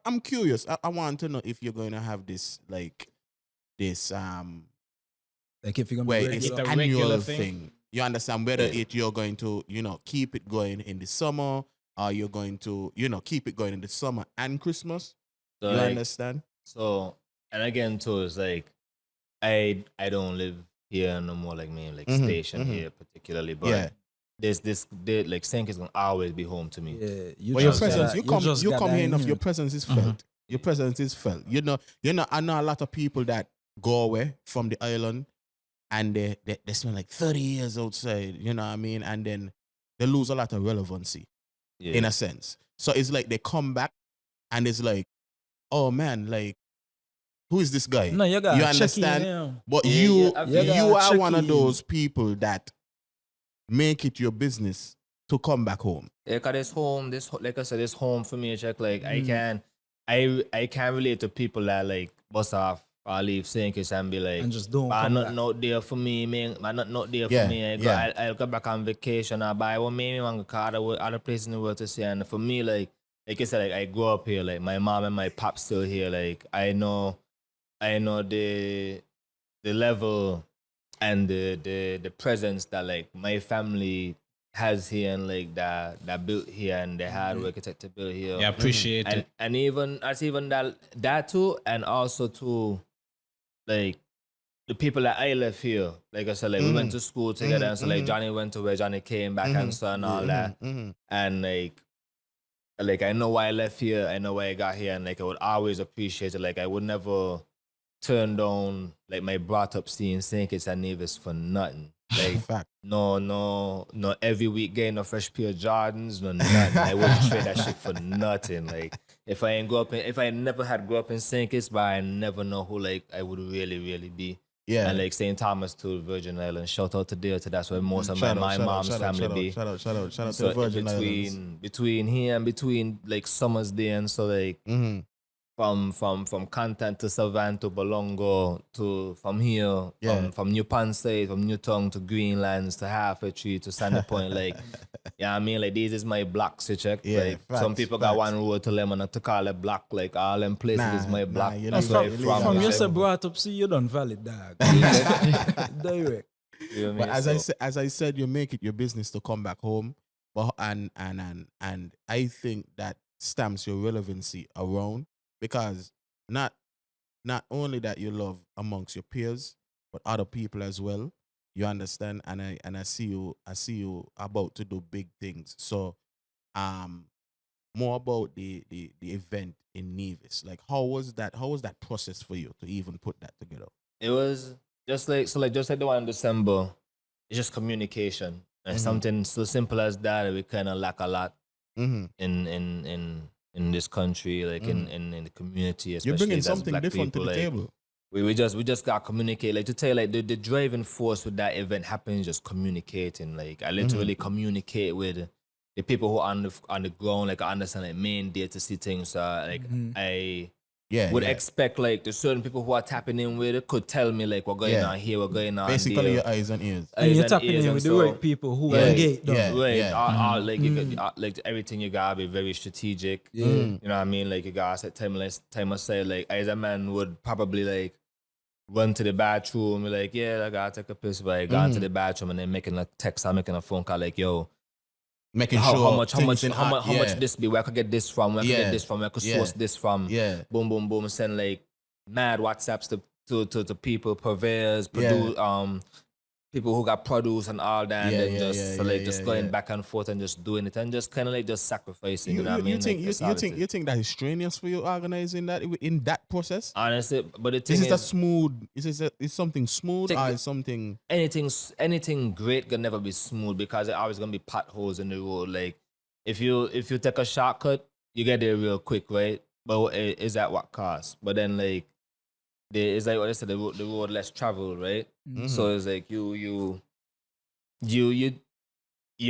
Speaker 1: I'm curious. I want to know if you're going to have this like this
Speaker 2: Like if you're gonna
Speaker 1: where
Speaker 2: be
Speaker 1: it's
Speaker 2: regular.
Speaker 4: a regular
Speaker 1: annual
Speaker 4: thing.
Speaker 1: thing. You understand whether
Speaker 3: Yeah.
Speaker 1: you're going to, you know, keep it going in the summer or you're going to, you know, keep it going in the summer and Christmas.
Speaker 3: So
Speaker 1: You
Speaker 3: like,
Speaker 1: understand?
Speaker 3: So, and again too, it's like I don't live here no more, like me, like station here particularly, but
Speaker 1: Yeah.
Speaker 3: like Saint is gonna always be home to me.
Speaker 2: Yeah, you
Speaker 1: But your
Speaker 2: just
Speaker 1: presence,
Speaker 2: gotta-
Speaker 1: you
Speaker 2: gotta
Speaker 1: come here
Speaker 2: hang
Speaker 1: enough.
Speaker 2: in.
Speaker 1: Your presence is felt. Your presence is felt. You know. I know a lot of people that go away from the island, and they spend like 30 years outside. You know what I mean? And then they lose a lot of relevancy
Speaker 3: Yeah.
Speaker 1: in a sense. So it's like they come back, and it's like, oh man, like who is this guy?
Speaker 2: No, you gotta
Speaker 1: You
Speaker 2: check
Speaker 1: understand?
Speaker 2: in, yeah.
Speaker 1: But
Speaker 3: Yeah,
Speaker 1: you
Speaker 3: yeah, I feel
Speaker 2: you.
Speaker 1: you are
Speaker 2: Check
Speaker 1: one of
Speaker 2: in.
Speaker 1: those people that make it your business to come back home.
Speaker 3: Yeah, cause this home, like I said, this home for me. Check, like
Speaker 2: Mm.
Speaker 3: I can relate to people that like bust off or leave Saint Kitts and be like,
Speaker 2: And just don't
Speaker 3: "Man,
Speaker 2: come
Speaker 3: not
Speaker 2: back."
Speaker 3: not there for me, man. Man, not there
Speaker 1: Yeah,
Speaker 3: for me.
Speaker 1: yeah.
Speaker 3: I'll go back on vacation or buy one maybe one car other place in the world to see. And for me, like I said, like I grew up here. Like my mom and my pop still here. Like I know the level and the presence that like my family has here and like that built here and the hard work it took to build here.
Speaker 4: Yeah, appreciate
Speaker 3: and
Speaker 4: it.
Speaker 3: and even that's even that too, and also too like the people that I left here. Like I said, like we went to school together, and so like Johnny went to where Johnny came back and so and all that, and like I know why I left here, I know why I got here, and like I would always appreciate it. Like I would never turn down like my brought up seeing St. Kitts and Nevis for nothing. Like
Speaker 1: Fact.
Speaker 3: no every week getting a fresh pair of Jordans, no nothing. I wouldn't trade that shit for nothing. Like if I never had grew up in St. Kitts, but I never know who like I would really be.
Speaker 1: Yeah.
Speaker 3: And like St. Thomas to Virgin Islands. Shout out to Delta. That's where most of my mom's family be.
Speaker 1: Shout out to
Speaker 3: So
Speaker 1: the Virgin Islands.
Speaker 3: between here and between like Summers Day and so like from Content to Savannah to Bolongo to from here, from New Pansay, from Newtown to Greenlands to Halfway Tree to Sandy Point, like yeah, I mean like this is my block, so check.
Speaker 1: Yeah,
Speaker 3: like
Speaker 1: facts,
Speaker 3: some people got
Speaker 1: facts.
Speaker 3: one road to Lemon to call it block, like all them places is my block.
Speaker 1: you
Speaker 3: That's
Speaker 1: leave
Speaker 3: where
Speaker 1: it,
Speaker 3: I'm
Speaker 1: you leave it.
Speaker 3: from.
Speaker 2: From
Speaker 3: you
Speaker 2: you
Speaker 3: say.
Speaker 2: say brought up, see you done valid dog. Direct.
Speaker 3: You know what I
Speaker 1: But
Speaker 3: mean?
Speaker 1: as I said, you make it your business to come back home. But and I think that stamps your relevancy around, because not only that you love amongst your peers, but other people as well. You understand? And I see you about to do big things. So more about the event in Nevis. Like how was that process for you to even put that together?
Speaker 3: It was just like just like the one in December. It's just communication. And something so simple as that we kind of lack a lot in this country, like in the community, especially
Speaker 1: You're bringing
Speaker 3: as
Speaker 1: something
Speaker 3: black
Speaker 1: different
Speaker 3: people,
Speaker 1: to the
Speaker 3: like,
Speaker 1: table.
Speaker 3: We just got to communicate. Like to tell you, like the driving force with that event happens just communicating. Like I literally communicate with the people who are on the ground. Like I understand like main day to see things. So like I would expect like the certain people who are tapping in with it could tell me like what's going on here, what's going on
Speaker 1: Basically
Speaker 3: there.
Speaker 1: your eyes and ears.
Speaker 2: And you're
Speaker 3: Eyes
Speaker 2: tapping
Speaker 3: ears
Speaker 2: in
Speaker 3: and
Speaker 2: with the
Speaker 3: so-
Speaker 2: right people who
Speaker 1: Yeah,
Speaker 2: engage them.
Speaker 1: yeah.
Speaker 3: Right, all, like you got, like everything you gotta be very strategic.
Speaker 2: Yeah.
Speaker 3: You know what I mean? Like you gotta set time. Time I say like as a man would probably like run to the bathroom, be like, yeah, I gotta take a piss, but I got into the bathroom and then making a text or making a phone call like, yo,
Speaker 1: Making
Speaker 3: how
Speaker 1: sure
Speaker 3: much this be? Where I could get this from? Where I could get this from? Where I could source this from?
Speaker 1: Yeah.
Speaker 3: Boom, boom, boom. Send like mad WhatsApps to people, purveyors, people who got produce and all that, and then just going back and forth and just doing it and just kind of like just sacrificing. You know what I mean?
Speaker 1: You think that is strenuous for you organizing that in that process?
Speaker 3: Honestly, but the thing
Speaker 1: Is it smooth? Is something smooth or is something?
Speaker 3: anything great can never be smooth because there always gonna be potholes in the road. Like if you take a shortcut, you get there real quick, right? But is at what cost? But then like it's like what I said, the road less traveled, right? So it's like you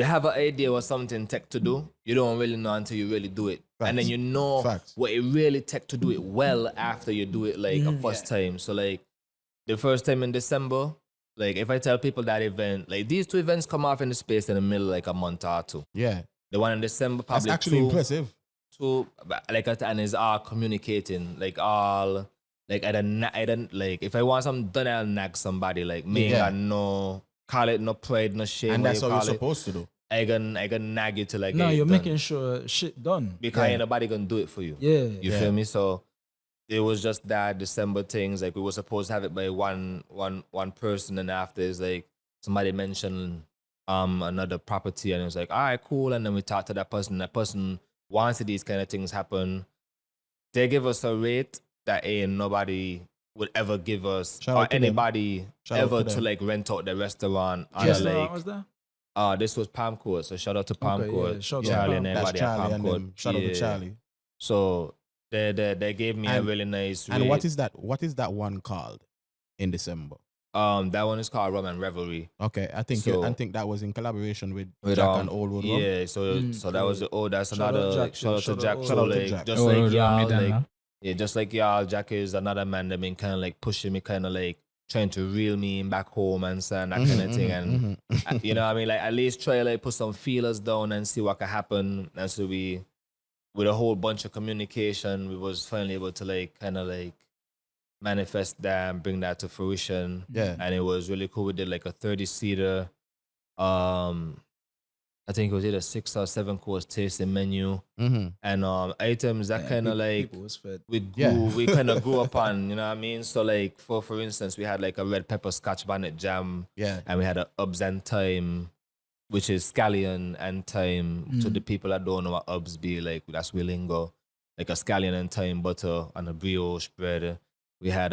Speaker 3: have an idea what something tech to do. You don't really know until you really do it.
Speaker 1: Facts.
Speaker 3: And then you know
Speaker 1: Facts.
Speaker 3: what it really tech to do it well after you do it like a first time. So like the first time in December, like if I tell people that event, like these two events come off in the space in the middle like a month or two.
Speaker 1: Yeah,
Speaker 3: The one in December
Speaker 1: that's
Speaker 3: probably
Speaker 1: actually impressive.
Speaker 3: and is all communicating like all like I don't like if I want something done I'll nag somebody like me
Speaker 1: Yeah.
Speaker 3: I no call it no pride no shame
Speaker 1: And
Speaker 3: what
Speaker 1: that's
Speaker 3: you
Speaker 1: how you're
Speaker 3: call it.
Speaker 1: supposed to do.
Speaker 3: I can nag you till I get
Speaker 2: No,
Speaker 3: it
Speaker 2: you're
Speaker 3: done.
Speaker 2: making sure shit done.
Speaker 3: Because ain't nobody gonna do it for you.
Speaker 2: Yeah.
Speaker 3: You feel me? So it was just that December things. Like we were supposed to have it by one person, and after it's like somebody mentioned another property, and it was like, all right, cool. And then we talked to that person. That person wants these kind of things happen. They give us a rate that ain't nobody would ever give us
Speaker 1: Shout
Speaker 3: or
Speaker 1: out to them.
Speaker 3: anybody
Speaker 1: Shout out
Speaker 3: ever
Speaker 1: to
Speaker 3: to
Speaker 1: them.
Speaker 3: like rent out the restaurant. on
Speaker 2: Yes,
Speaker 3: a, like,
Speaker 2: was that?
Speaker 3: this was Palm Court, so shout out to Palm
Speaker 2: Okay,
Speaker 3: Court,
Speaker 2: yeah, shout out to
Speaker 3: Charlie
Speaker 2: Palm
Speaker 3: and
Speaker 2: Court.
Speaker 1: That's
Speaker 3: everybody at
Speaker 1: Charlie
Speaker 3: Palm
Speaker 1: and
Speaker 3: Court.
Speaker 1: them. Shout out to
Speaker 3: Yeah.
Speaker 1: Charlie.
Speaker 3: So they gave me a
Speaker 1: And-
Speaker 3: really nice
Speaker 1: And
Speaker 3: rate.
Speaker 1: what is that one called in December?
Speaker 3: That one is called Rum and Revelry.
Speaker 1: Okay, I think
Speaker 3: So-
Speaker 1: that was in collaboration with
Speaker 3: With,
Speaker 1: Jack and Old Wood Rum.
Speaker 3: yeah, so that was that's
Speaker 2: Shout out
Speaker 3: another
Speaker 2: Jack,
Speaker 3: shout out to
Speaker 2: shout
Speaker 3: Jack.
Speaker 2: out
Speaker 3: So
Speaker 1: to
Speaker 3: like
Speaker 1: Jack.
Speaker 3: just
Speaker 4: Oh,
Speaker 3: like
Speaker 4: me
Speaker 3: y'all,
Speaker 4: then,
Speaker 3: like
Speaker 4: huh?
Speaker 3: yeah, just like y'all, Jack is another man that been kind of like pushing me, kind of like trying to reel me in back home and so and that kind of thing. And you know what I mean, like at least try like put some feelers down and see what can happen. And so we, with a whole bunch of communication, we was finally able to like kind of like manifest that and bring that to fruition.
Speaker 1: Yeah.
Speaker 3: And it was really cool. We did like a 30-seater. I think it was either 6 or 7 course tasting menu.
Speaker 1: Mm-hmm.
Speaker 3: And items that kind of like
Speaker 2: people was fed.
Speaker 3: we kind of grew up on, you know what I mean? So like for instance, we had like a red pepper scotch bonnet jam.
Speaker 1: Yeah.
Speaker 3: And we had a Ubs and Thyme, which is scallion and thyme. To the people that don't know what Ubs be, like that's Willingo. Like a scallion and thyme butter on a brioche bread. We had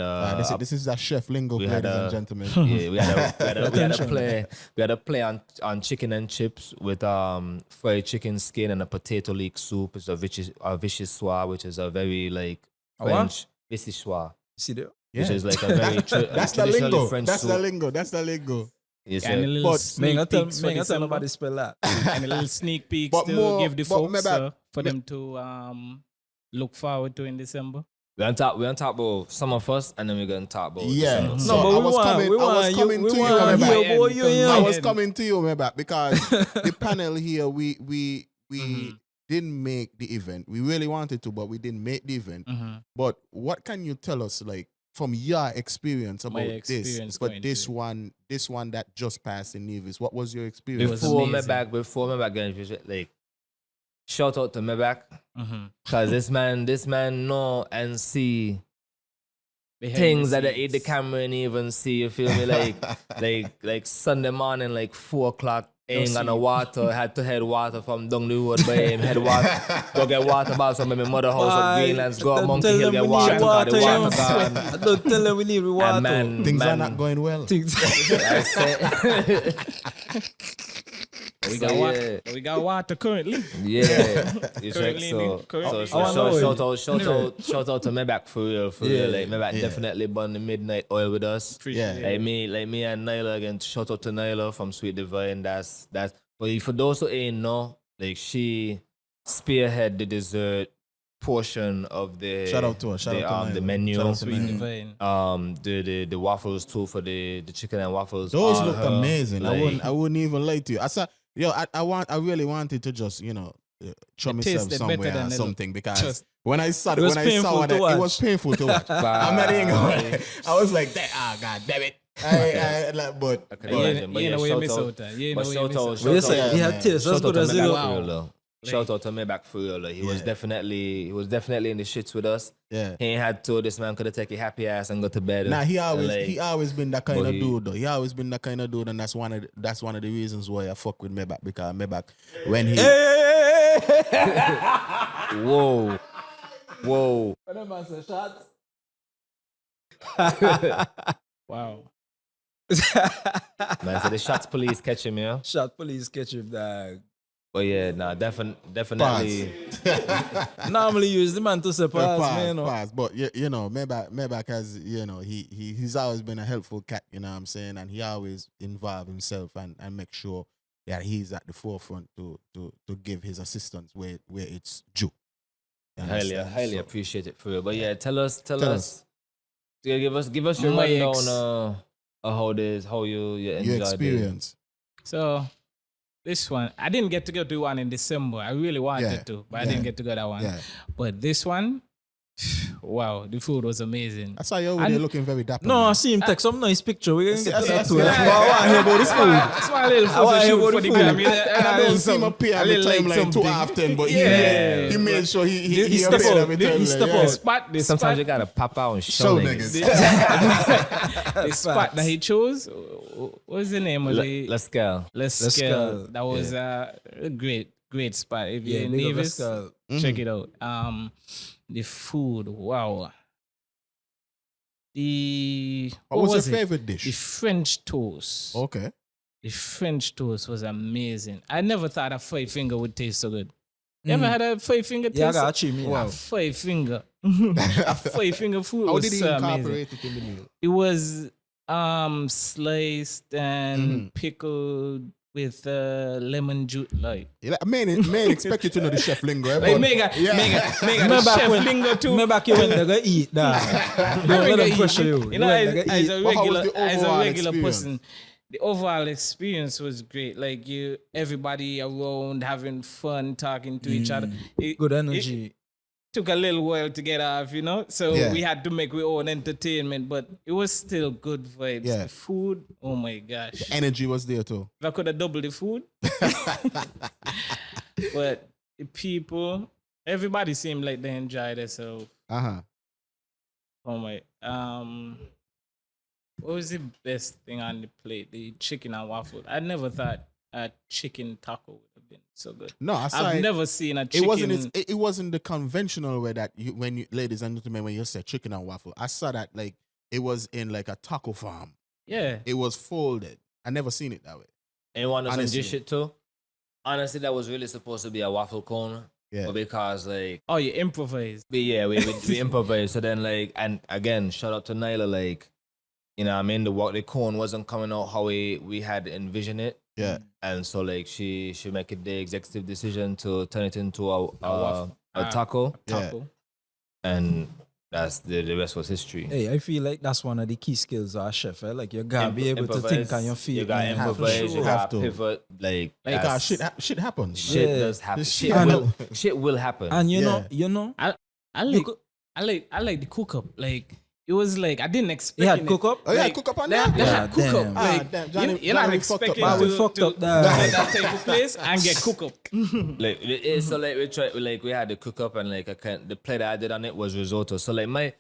Speaker 1: this is that chef lingo,
Speaker 3: we
Speaker 1: ladies
Speaker 3: had
Speaker 1: and
Speaker 3: a-
Speaker 1: gentlemen.
Speaker 3: yeah, we had a play on chicken and chips with fried chicken skin and a potato leek soup. It's a vichyssoise, which is a very like
Speaker 2: A what?
Speaker 3: French vichyssoise,
Speaker 2: See there?
Speaker 3: which is like a very
Speaker 1: That's the
Speaker 3: traditionally
Speaker 1: lingo.
Speaker 3: French
Speaker 1: That's
Speaker 3: soup.
Speaker 1: the lingo. That's the lingo.
Speaker 3: Yes,
Speaker 4: And a
Speaker 3: sir.
Speaker 4: little
Speaker 1: But-
Speaker 4: sneak peeks for
Speaker 2: Me tell
Speaker 4: December.
Speaker 2: nobody spell that.
Speaker 4: And a little sneak peeks
Speaker 1: But
Speaker 4: to
Speaker 1: more-
Speaker 4: give the
Speaker 1: but
Speaker 4: folks
Speaker 1: Maybach-
Speaker 4: for them to look forward to in December.
Speaker 3: We're on top about summer first, and then we're gonna talk about
Speaker 1: Yeah.
Speaker 3: December.
Speaker 1: So
Speaker 2: No, but
Speaker 1: I
Speaker 2: we
Speaker 1: was
Speaker 2: want-
Speaker 1: coming.
Speaker 2: we
Speaker 1: I was
Speaker 2: want you-
Speaker 1: coming
Speaker 2: we
Speaker 1: to you,
Speaker 2: want
Speaker 1: Maybach.
Speaker 2: you,
Speaker 4: Maybach.
Speaker 2: boy, you,
Speaker 4: I
Speaker 2: yeah.
Speaker 1: I
Speaker 4: Yeah.
Speaker 1: was coming to you, Maybach, because the panel here, we didn't make the event. We really wanted to, but we didn't make the event.
Speaker 4: Mm-hmm.
Speaker 1: But what can you tell us, like, from your experience about
Speaker 4: experience
Speaker 1: this? But
Speaker 4: going
Speaker 1: this
Speaker 4: to
Speaker 1: one that just passed in Nevis, what was your experience?
Speaker 4: was
Speaker 3: Before
Speaker 4: amazing.
Speaker 3: Maybach getting like shout out to Maybach,
Speaker 4: Mm-hmm.
Speaker 3: cause this man know and see things that the camera ain't even see. You feel me? Like Sunday morning, like 4:00. Ain't got no water. Had to head water from down the road by him. Head water. Go get water bottles from my mother house at Greenlands. Go up Monkey Hill get water. Cause the water gone.
Speaker 2: I don't tell them we need water.
Speaker 3: And man,
Speaker 1: Things are
Speaker 3: man,
Speaker 1: not going well.
Speaker 2: Things-
Speaker 3: I say,
Speaker 4: We
Speaker 3: So,
Speaker 4: got water.
Speaker 3: yeah.
Speaker 4: We got water currently.
Speaker 3: Yeah, it's like
Speaker 4: Currently
Speaker 3: so.
Speaker 4: in- currently
Speaker 3: So
Speaker 2: I know
Speaker 3: shout out to Maybach for real.
Speaker 2: Yeah.
Speaker 3: Like Maybach
Speaker 1: Yeah.
Speaker 3: definitely bun the midnight oil with us.
Speaker 4: Appreciate
Speaker 1: Yeah.
Speaker 4: it.
Speaker 3: Like me and Nyla again. Shout out to Nyla from Sweet Divine. That's. But for those who ain't know, like she spearhead the dessert portion of the.
Speaker 1: Shout out to her. Shout out to
Speaker 3: the
Speaker 1: Nyla.
Speaker 3: menu.
Speaker 1: Shout out to
Speaker 4: Sweet
Speaker 1: Nyla.
Speaker 4: divine.
Speaker 3: The waffles too for the chicken and waffles.
Speaker 1: Those
Speaker 3: all
Speaker 1: looked
Speaker 3: her,
Speaker 1: amazing.
Speaker 3: like-
Speaker 1: I wouldn't even lie to you. I said, yo, I really wanted to just, throw
Speaker 4: It
Speaker 1: myself
Speaker 4: tasted better
Speaker 1: somewhere
Speaker 4: than
Speaker 1: or
Speaker 4: the-
Speaker 1: something, because
Speaker 4: Just-
Speaker 1: when I saw
Speaker 2: It was
Speaker 1: when I
Speaker 2: painful
Speaker 1: saw
Speaker 2: to
Speaker 1: that,
Speaker 2: watch.
Speaker 1: it was painful to watch. I'm not even going. I was like, God damn it. But
Speaker 3: I can
Speaker 4: You
Speaker 3: imagine. But
Speaker 4: you
Speaker 3: yeah,
Speaker 4: know where you miss
Speaker 3: shout
Speaker 4: out.
Speaker 3: out.
Speaker 4: You know
Speaker 3: But
Speaker 4: where you
Speaker 3: shout
Speaker 4: miss
Speaker 3: out,
Speaker 4: out.
Speaker 3: shout
Speaker 2: Well, you
Speaker 3: out
Speaker 2: said
Speaker 3: to
Speaker 2: he had
Speaker 3: Maybach.
Speaker 2: taste as
Speaker 3: Shout out
Speaker 2: good
Speaker 3: to
Speaker 2: as
Speaker 3: Maybach
Speaker 2: you.
Speaker 3: for real, though. Shout out to Maybach for real. Like, he was definitely in the shits with us.
Speaker 1: yeah.
Speaker 3: He ain't had to. This man could have taken happy ass and go to bed.
Speaker 1: Nah, he
Speaker 3: Like,
Speaker 1: always been that kind
Speaker 3: but
Speaker 1: of
Speaker 3: he-
Speaker 1: dude though. He always been that kind of dude, and that's one of the reasons why I fuck with Maybach, because Maybach, when he
Speaker 3: Whoa.
Speaker 4: Wow.
Speaker 3: Man, so the shots police catch him, yeah.
Speaker 2: Shot police catch him, dog.
Speaker 3: But yeah, nah, definitely.
Speaker 2: Normally use the man to say pass, man.
Speaker 1: pass. But Maybach has, he's always been a helpful cat, you know what I'm saying, and he always involve himself and make sure that he's at the forefront to give his assistance where it's due. You
Speaker 3: Highly
Speaker 1: understand? So,
Speaker 3: appreciate it for real. But yeah, tell us.
Speaker 1: us.
Speaker 3: Yeah, give us your
Speaker 4: My
Speaker 3: rundown of how you
Speaker 1: your
Speaker 3: enjoyed
Speaker 1: experience.
Speaker 4: So this one, I didn't get to go to one in December. I really wanted
Speaker 1: Yeah.
Speaker 4: to, but I
Speaker 1: Yeah.
Speaker 4: didn't get to go that one.
Speaker 1: Yeah.
Speaker 4: But this one, wow, the food was amazing.
Speaker 1: I saw you over
Speaker 4: And-
Speaker 1: there looking very dapper.
Speaker 2: No, I
Speaker 1: man.
Speaker 2: see him take some nice picture. We can get
Speaker 1: That's-
Speaker 2: that
Speaker 1: that's-
Speaker 2: too. I
Speaker 1: that's-
Speaker 2: want to hear about this food.
Speaker 4: That's why a little
Speaker 2: I wanna
Speaker 4: photo
Speaker 2: hear
Speaker 4: shoot
Speaker 2: about
Speaker 4: for
Speaker 2: the
Speaker 4: the
Speaker 2: food.
Speaker 4: gram.
Speaker 1: And I don't see him appear on the timeline too often, but
Speaker 3: Yeah.
Speaker 1: he made sure he
Speaker 2: He step
Speaker 1: appeared
Speaker 2: out.
Speaker 1: every
Speaker 2: He
Speaker 1: time.
Speaker 2: step
Speaker 1: yeah.
Speaker 2: out.
Speaker 4: Spot this
Speaker 3: Sometimes
Speaker 4: spot,
Speaker 3: you gotta pop out and
Speaker 1: Show
Speaker 3: show
Speaker 1: niggas.
Speaker 3: niggas.
Speaker 4: the spot that he chose. What was the name of the
Speaker 3: Let's go.
Speaker 4: Let's
Speaker 2: Let's
Speaker 4: Scale.
Speaker 2: Scale.
Speaker 4: That was a great spot. If you're
Speaker 2: Yeah,
Speaker 4: in
Speaker 2: big up
Speaker 4: Nevis,
Speaker 2: Escal.
Speaker 4: check it out. The food, wow.
Speaker 1: What was your
Speaker 4: it?
Speaker 1: favorite
Speaker 4: The
Speaker 1: dish?
Speaker 4: French toast.
Speaker 1: Okay.
Speaker 4: The French toast was amazing. I never thought a 5-finger would taste so good. You ever had a 5-finger taste?
Speaker 2: Yeah, I got a chimney.
Speaker 4: A
Speaker 2: Wow.
Speaker 4: 5-finger. A 5-finger food
Speaker 1: How
Speaker 4: was
Speaker 1: did he
Speaker 4: so amazing.
Speaker 1: incorporate it in the meal?
Speaker 4: It was sliced and
Speaker 1: Mhm.
Speaker 4: pickled with lemon juice. Like,
Speaker 1: Man expect you to know the chef lingo.
Speaker 4: like
Speaker 1: but-
Speaker 4: mega
Speaker 2: Remember
Speaker 4: the chef
Speaker 2: when-
Speaker 4: lingo too.
Speaker 2: Remember back you went there go eat, dog. Don't let them pressure you.
Speaker 4: You know,
Speaker 2: went there go
Speaker 4: as
Speaker 2: eat.
Speaker 4: a
Speaker 1: But how was
Speaker 4: regular,
Speaker 1: the
Speaker 4: as a
Speaker 1: overall
Speaker 4: regular
Speaker 1: experience?
Speaker 4: person, the overall experience was great. Like everybody around having fun, talking to each other.
Speaker 2: Good energy.
Speaker 4: took a little while to get off, you know. So
Speaker 1: Yeah.
Speaker 4: we had to make our own entertainment, but it was still good vibes.
Speaker 1: Yeah.
Speaker 4: The food, oh my gosh.
Speaker 1: Energy was there too.
Speaker 4: If I could have doubled the food. But the people, everybody seemed like they enjoyed themselves.
Speaker 1: Uh-huh.
Speaker 4: Oh my, what was the best thing on the plate? The chicken and waffle. I never thought a chicken taco would have been so good.
Speaker 1: No, I saw
Speaker 4: I've
Speaker 1: it.
Speaker 4: never seen a chicken.
Speaker 1: It wasn't the conventional way that ladies and gentlemen, when you say chicken and waffle. I saw that like it was in like a taco farm.
Speaker 4: Yeah.
Speaker 1: It was folded. I never seen it that way.
Speaker 3: And you want to some
Speaker 1: Honestly.
Speaker 3: dish it too? Honestly, that was really supposed to be a waffle cone.
Speaker 1: Yeah.
Speaker 3: But because like
Speaker 4: Oh, you improvise.
Speaker 3: we improvised. So then like, and again, shout out to Nyla, like, you know what I mean, the cone wasn't coming out how we had envisioned it.
Speaker 1: Yeah.
Speaker 3: And so like she make it the executive decision to turn it into a
Speaker 4: waffle.
Speaker 3: taco.
Speaker 1: Yeah.
Speaker 4: Taco.
Speaker 3: And that's the rest was history.
Speaker 2: Hey, I feel like that's one of the key skills of a chef. Like you gotta be able to think on your feet.
Speaker 3: You got
Speaker 2: man.
Speaker 3: improvise,
Speaker 2: For
Speaker 3: you
Speaker 2: sure.
Speaker 1: Have
Speaker 3: got
Speaker 1: to.
Speaker 3: pivot, like
Speaker 1: Because
Speaker 3: that's-
Speaker 1: shit happens.
Speaker 3: shit
Speaker 2: Yeah.
Speaker 3: does happen.
Speaker 1: This
Speaker 3: Shit
Speaker 1: shit
Speaker 3: will,
Speaker 1: will-
Speaker 3: shit will happen.
Speaker 2: And you
Speaker 1: Yeah.
Speaker 2: know,
Speaker 4: I like the cook up. Like it was like I didn't expect.
Speaker 2: he had
Speaker 4: it.
Speaker 2: cook up.
Speaker 1: Oh, yeah,
Speaker 4: Like,
Speaker 1: cook up on
Speaker 4: they
Speaker 1: that?
Speaker 4: had
Speaker 2: Yeah,
Speaker 4: cook
Speaker 2: damn.
Speaker 4: up. Like,
Speaker 1: damn, Johnny-
Speaker 4: you're not
Speaker 1: Johnny fucked up,
Speaker 4: expecting
Speaker 1: man.
Speaker 2: We
Speaker 4: to
Speaker 2: fucked up
Speaker 4: get
Speaker 2: that.
Speaker 4: that type of place and get cook up.
Speaker 3: Like so like we tried like we had to cook up and like the plate that I did on it was risotto. So like my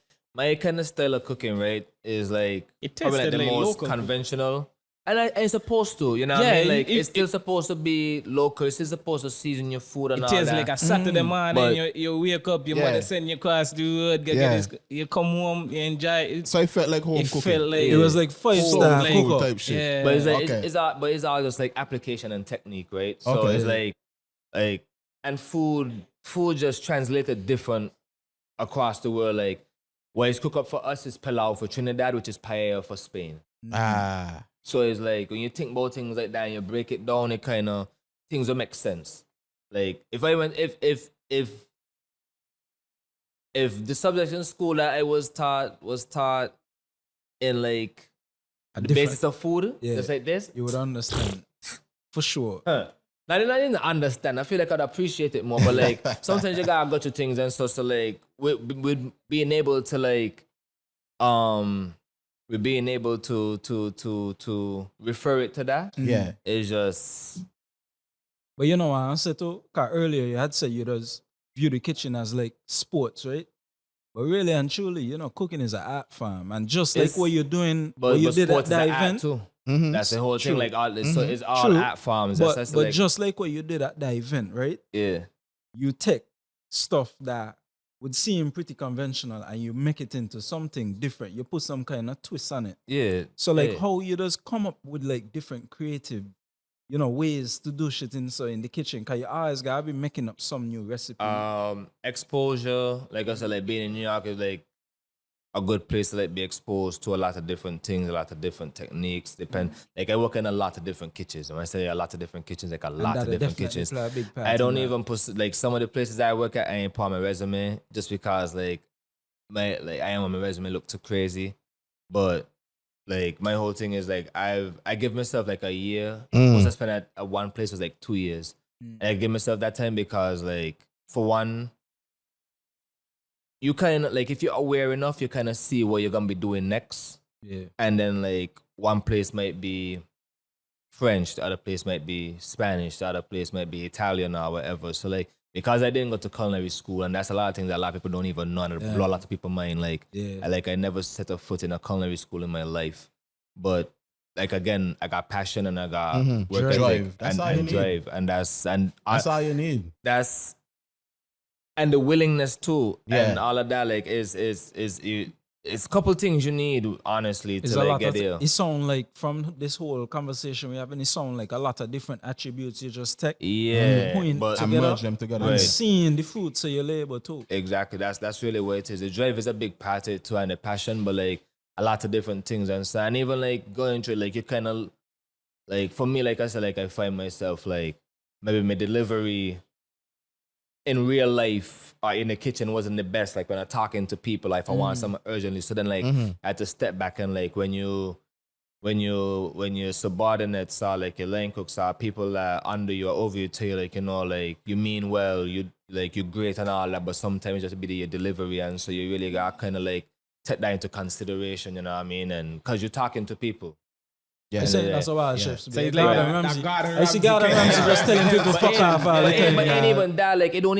Speaker 3: kind of style of cooking, right, is like
Speaker 4: It
Speaker 3: probably like
Speaker 4: tasted
Speaker 3: the
Speaker 4: like
Speaker 3: most
Speaker 4: local.
Speaker 3: conventional. And it's supposed to, you know what
Speaker 4: Yeah,
Speaker 3: I mean? Like
Speaker 4: it-
Speaker 3: it's still supposed to be local. It's still supposed to season your food and
Speaker 4: It
Speaker 3: all
Speaker 4: tastes
Speaker 3: that.
Speaker 4: like a Saturday morning.
Speaker 3: But-
Speaker 4: You wake up, your
Speaker 1: Yeah.
Speaker 4: mother send you across the road,
Speaker 1: Yeah.
Speaker 4: you come home, you enjoy it.
Speaker 1: So it felt like home
Speaker 4: It
Speaker 1: cooking.
Speaker 4: felt like
Speaker 2: It was like
Speaker 1: Soul
Speaker 2: 5-star
Speaker 4: like-
Speaker 2: cook up.
Speaker 1: type shit.
Speaker 4: Yeah.
Speaker 3: But it's like
Speaker 1: Okay.
Speaker 3: it's all just like application and technique, right? So
Speaker 1: Okay.
Speaker 3: it's like and food just translated different across the world. Like what is cook up for us is pilau for Trinidad, which is paella for Spain.
Speaker 1: Ah.
Speaker 3: So it's like when you think about things like that and you break it down, it kind of things will make sense. Like if the subject in school that I was taught in like
Speaker 2: A
Speaker 3: the
Speaker 2: different-
Speaker 3: basis of food,
Speaker 2: Yeah.
Speaker 3: just like this.
Speaker 2: You would understand for sure.
Speaker 3: Huh. Now, I didn't understand. I feel like I'd appreciate it more, but like sometimes you gotta go to things and so like with being able to like we're being able to refer it to that
Speaker 1: Yeah.
Speaker 3: is just
Speaker 2: But you know what I said too? Because earlier you had said you just view the kitchen as like sports, right? But really and truly, you know, cooking is an art form. And just like
Speaker 3: It's-
Speaker 2: what you're doing,
Speaker 3: but,
Speaker 2: what you
Speaker 3: but
Speaker 2: did at
Speaker 3: sports is
Speaker 2: that
Speaker 3: an art
Speaker 2: event.
Speaker 3: too.
Speaker 1: Mhm.
Speaker 3: That's the whole thing.
Speaker 2: True.
Speaker 3: Like all this, so it's all
Speaker 2: True.
Speaker 3: art forms.
Speaker 2: But,
Speaker 3: That's
Speaker 2: but
Speaker 3: like,
Speaker 2: just like what you did at that event, right?
Speaker 3: yeah.
Speaker 2: You take stuff that would seem pretty conventional and you make it into something different. You put some kind of twist on it.
Speaker 3: Yeah.
Speaker 2: So like
Speaker 3: yeah.
Speaker 2: how you just come up with like different creative, you know, ways to do shit in the kitchen. Cause you always gotta be making up some new recipe.
Speaker 3: Exposure, like I said, like being in New York is like a good place to like be exposed to a lot of different things, a lot of different techniques. Like I work in a lot of different kitchens. When I say a lot of different kitchens, like a
Speaker 2: And
Speaker 3: lot of
Speaker 2: that'll
Speaker 3: different
Speaker 2: definitely
Speaker 3: kitchens.
Speaker 2: play a big part
Speaker 3: I
Speaker 2: in
Speaker 3: don't
Speaker 2: that.
Speaker 3: even put like some of the places I work at. I ain't put on my resume just because like I am on my resume look too crazy. But like my whole thing is like I give myself like a year. Most I spent at one place was like 2 years.
Speaker 2: Mm.
Speaker 3: And I give myself that time because like for one, you kind of like if you're aware enough, you kind of see what you're gonna be doing next.
Speaker 2: Yeah.
Speaker 3: And then like one place might be French, the other place might be Spanish, the other place might be Italian or whatever. So like because I didn't go to culinary school, and that's a lot of things that a lot of people don't even know, and it
Speaker 2: Yeah.
Speaker 3: blow a lot of people mind. Like
Speaker 2: Yeah.
Speaker 3: I never set a foot in a culinary school in my life, but like again, I got passion and I got
Speaker 1: Mhm.
Speaker 3: work
Speaker 1: Drive.
Speaker 3: ethic
Speaker 1: That's
Speaker 3: and,
Speaker 1: all you
Speaker 3: and
Speaker 1: need.
Speaker 3: drive, and
Speaker 1: That's all you need.
Speaker 3: that's and the willingness too,
Speaker 1: Yeah.
Speaker 3: and all of that. Like is it's a couple things you need honestly
Speaker 2: It's
Speaker 3: to
Speaker 2: a
Speaker 3: like
Speaker 2: lot
Speaker 3: get
Speaker 2: of
Speaker 3: there.
Speaker 2: it sound like from this whole conversation we having, it sound like a lot of different attributes you just take
Speaker 3: Yeah,
Speaker 2: point
Speaker 3: but
Speaker 1: And
Speaker 2: together
Speaker 1: merge them together.
Speaker 2: and
Speaker 3: Right.
Speaker 2: seeing the fruits of your labor too.
Speaker 3: exactly, that's really what it is. The drive is a big part of it too, and the passion, but like a lot of different things and so, and even like going through like you kind of like for me, like I said, like I find myself like maybe my delivery in real life or in the kitchen wasn't the best. Like when I'm talking to people, like if I want something urgently, so then like I had to step back and like when you when your subordinates are like your line cooks are people that are under you or over you tell you like, you know, like you mean well, you're great and all that, but sometimes just be your delivery, and so you really got kind of like take that into consideration, you know what I mean? And because you're talking to people.
Speaker 2: I
Speaker 1: Yeah.
Speaker 2: think that's how chefs
Speaker 4: So
Speaker 2: be.
Speaker 4: it's like
Speaker 2: Gordon
Speaker 4: that
Speaker 2: Ramsay.
Speaker 4: Gordon
Speaker 2: I see
Speaker 4: Ramsay
Speaker 2: Gordon
Speaker 4: kind of-
Speaker 2: Ramsay just telling people fuck off all the time.
Speaker 3: But ain't
Speaker 2: yeah.
Speaker 3: even that, like it don't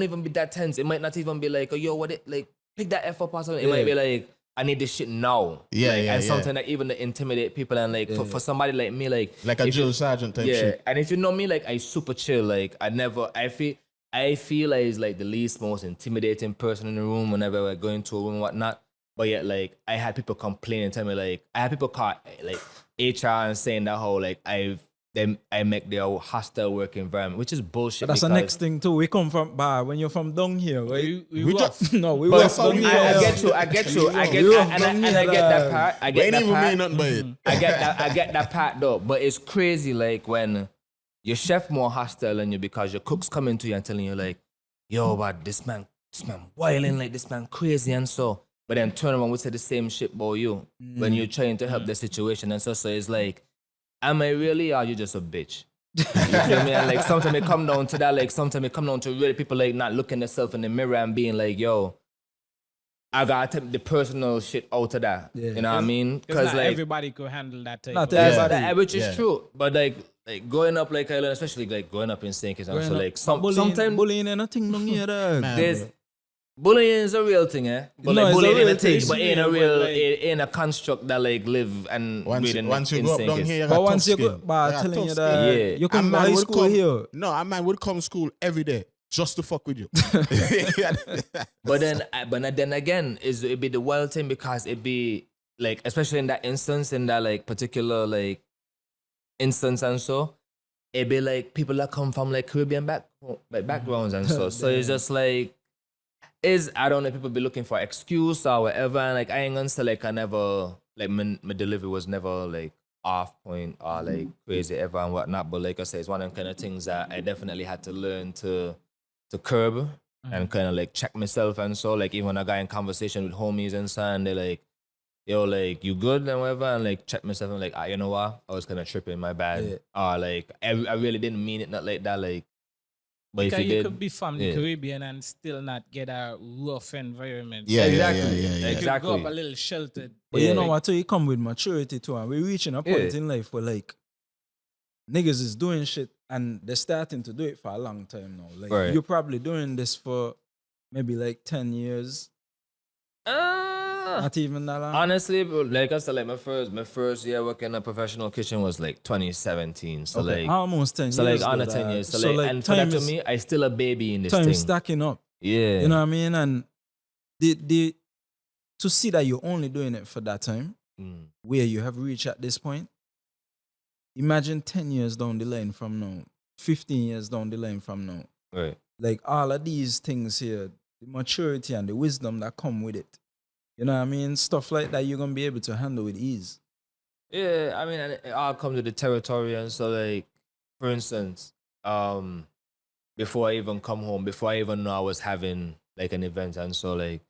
Speaker 3: even be that tense. It might not even be like, oh yo, what it like pick that F up or something. It might be like, I need this shit now.
Speaker 1: Yeah,
Speaker 3: like,
Speaker 1: yeah,
Speaker 3: and
Speaker 1: yeah.
Speaker 3: something that even to intimidate people, and like for somebody like me, like
Speaker 1: Like a
Speaker 3: if
Speaker 1: drill
Speaker 3: you-
Speaker 1: sergeant type
Speaker 3: yeah.
Speaker 1: shit.
Speaker 3: And if you know me, like I super chill. Like I feel like it's like the least most intimidating person in the room whenever we're going to a room and whatnot. But yet, like I had people complain and tell me, like I had people call like HR and saying that whole like I make their hostile work environment, which is bullshit.
Speaker 2: That's the
Speaker 3: because-
Speaker 2: next thing too. We come from when you're from down here, right?
Speaker 4: We
Speaker 1: We
Speaker 4: rough.
Speaker 1: just
Speaker 2: No, we
Speaker 3: But
Speaker 2: rough down here.
Speaker 3: I get you, and I get that part. I
Speaker 1: we
Speaker 3: get
Speaker 1: ain't
Speaker 3: that
Speaker 1: even mean
Speaker 3: part.
Speaker 1: nothing by it.
Speaker 3: I get that part though. But it's crazy, like when your chef more hostile than you because your cooks coming to you and telling you like, yo, but this man wilding, like this man crazy and so. But then turn around, we say the same shit about you when you're trying to help the situation and so. So it's like, am I really, or are you just a bitch? You feel me? And like sometimes it come down to that, like sometimes it come down to really people like not looking themselves in the mirror and being like, yo, I gotta take the personal shit out of that.
Speaker 2: Yeah.
Speaker 3: You know what I mean?
Speaker 4: Because
Speaker 3: Because like
Speaker 4: everybody could handle that type
Speaker 2: Not
Speaker 4: of
Speaker 2: everybody.
Speaker 3: which is
Speaker 1: Yeah.
Speaker 3: true. But like growing up like I learned, especially like growing up in St. Kitts,
Speaker 2: Growing
Speaker 3: so
Speaker 2: up,
Speaker 3: like
Speaker 2: bullying,
Speaker 3: sometimes
Speaker 2: bullying and nothing down here, dog.
Speaker 1: Man,
Speaker 3: there's bullying is a real thing, eh? But
Speaker 2: No,
Speaker 3: like
Speaker 2: it's a
Speaker 3: bullying
Speaker 2: real
Speaker 3: ain't a thing,
Speaker 2: thing.
Speaker 3: but ain't a
Speaker 4: But,
Speaker 3: real,
Speaker 4: like-
Speaker 3: ain't a construct that like live and
Speaker 1: once,
Speaker 3: breathe in
Speaker 1: once you
Speaker 3: in
Speaker 1: grow up
Speaker 3: St.
Speaker 1: down
Speaker 3: Kitts.
Speaker 1: here, you got
Speaker 2: But
Speaker 1: tough
Speaker 2: once you
Speaker 1: skin.
Speaker 2: go, but
Speaker 1: got
Speaker 2: I'm telling
Speaker 1: tough
Speaker 2: you
Speaker 1: skin.
Speaker 2: that
Speaker 3: Yeah.
Speaker 2: you come
Speaker 1: A
Speaker 2: to
Speaker 1: man
Speaker 2: high
Speaker 1: would
Speaker 2: school
Speaker 1: come-
Speaker 2: here.
Speaker 1: No, a man would come school every day just to fuck with you.
Speaker 3: But then again, it be the wild thing because it be like, especially in that instance, in that like particular like instance and so, it be like people that come from like Caribbean backgrounds and so. So it's just like, I don't know, people be looking for excuse or whatever. And like I ain't gonna say like I never like my delivery was never like off point or like crazy ever and whatnot. But like I say, it's one of them kind of things that I definitely had to learn to curb and kind of like check myself and so. Like even when I got in conversation with homies and so, and they like, yo, like you good and whatever, and like check myself and like, you know what, I was kind of tripping, my bad.
Speaker 2: Yeah.
Speaker 3: Or like I really didn't mean it, not like that, like. But
Speaker 4: Because
Speaker 3: if you
Speaker 4: you
Speaker 3: did,
Speaker 4: could be from the
Speaker 3: yeah.
Speaker 4: Caribbean and still not get a rough environment.
Speaker 1: Yeah,
Speaker 3: Exactly.
Speaker 1: yeah, yeah, yeah.
Speaker 4: You could
Speaker 3: Exactly.
Speaker 4: grow up a little sheltered.
Speaker 2: But
Speaker 3: Yeah.
Speaker 2: you know what? So you come with maturity too, and we're reaching a point
Speaker 3: Yeah.
Speaker 2: in life where like niggas is doing shit and they're starting to do it for a long time now. Like
Speaker 3: Right.
Speaker 2: you're probably doing this for maybe like 10 years, not even that long.
Speaker 3: Honestly, bro, like I said, like my first year working in a professional kitchen was like 2017. So
Speaker 2: Okay,
Speaker 3: like,
Speaker 2: almost 10
Speaker 3: so
Speaker 2: years.
Speaker 3: like under
Speaker 2: though,
Speaker 3: 10
Speaker 2: dog.
Speaker 3: years. So like, and for that
Speaker 2: time
Speaker 3: to
Speaker 2: is-
Speaker 3: me, I still a baby in this
Speaker 2: time
Speaker 3: thing.
Speaker 2: stacking up.
Speaker 3: Yeah.
Speaker 2: You know what I mean? And the to see that you're only doing it for that time,
Speaker 3: Mm.
Speaker 2: where you have reached at this point, imagine 10 years down the line from now, 15 years down the line from now.
Speaker 3: Right.
Speaker 2: Like all of these things here, the maturity and the wisdom that come with it. You know what I mean? Stuff like that you're gonna be able to handle with ease.
Speaker 3: Yeah, I mean, and it all comes with the territory. And so, like, for instance, before I even come home, before I even know I was having like an event, and so like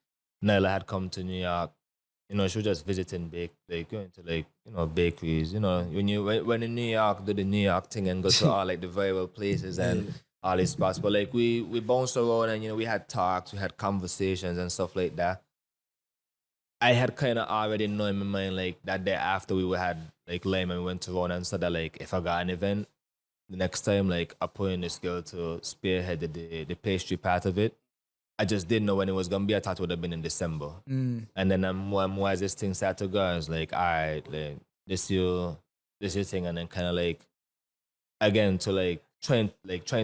Speaker 3: Nyla had come to New York, you know, she was just visiting like going to like, you know, bakeries, you know, when in New York, do the New York thing and go to all like the viral places and all these spots. But like we bounced around and, you know, we had talks, we had conversations and stuff like that. I had kind of already known in my mind, like that day after we had like lime and we went to run and said that like if I got an event, the next time like I put in this girl to spearhead the pastry part of it. I just didn't know when it was gonna be. I thought it would have been in December.
Speaker 2: Mm.
Speaker 3: And then more and more as this thing started to go, I was like, all right, like, this your thing, and then kind of like again to like trying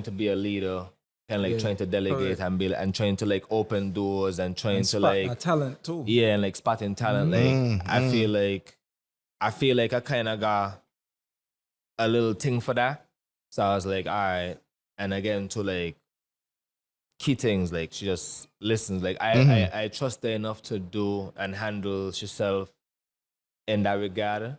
Speaker 3: to be a leader, kind of like
Speaker 2: Yeah,
Speaker 3: trying to delegate
Speaker 2: correct.
Speaker 3: and be and trying to like open doors and trying
Speaker 2: And
Speaker 3: to
Speaker 2: spot
Speaker 3: like
Speaker 2: that talent too.
Speaker 3: yeah, and like spotting talent. Like I feel like I kind of got a little thing for that. So I was like, all right. And again, to like key things, like she just listens. Like I trust her enough to do and handle herself in that regard.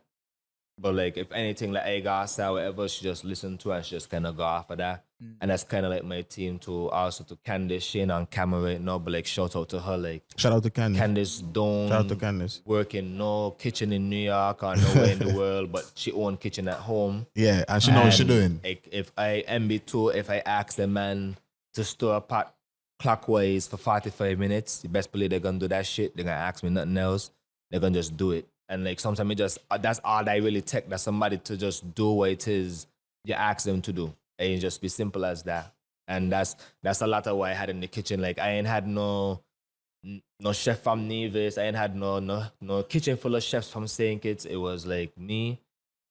Speaker 3: But like if anything, like I got say whatever, she just listen to and she just kind of go off of that. And that's kind of like my team too. Also to Candice, she ain't on camera right now, but like shout out to her. Like
Speaker 1: Shout out to Candice.
Speaker 3: Candice don't
Speaker 1: Shout out to Candice.
Speaker 3: work in no kitchen in New York or nowhere in the world, but she own kitchen at home.
Speaker 1: Yeah, and she know what she doing.
Speaker 3: Like if I MB2, if I ask the man to stir a pot clockwise for 45 minutes, you best believe they're gonna do that shit. They're gonna ask me nothing else. They're gonna just do it. And like sometimes it just that's all I really take. That somebody to just do what it is you ask them to do. And it just be simple as that. And that's a lot of what I had in the kitchen. Like I ain't had no chef from Nevis. I ain't had no kitchen full of chefs from St. Kitts. It was like me,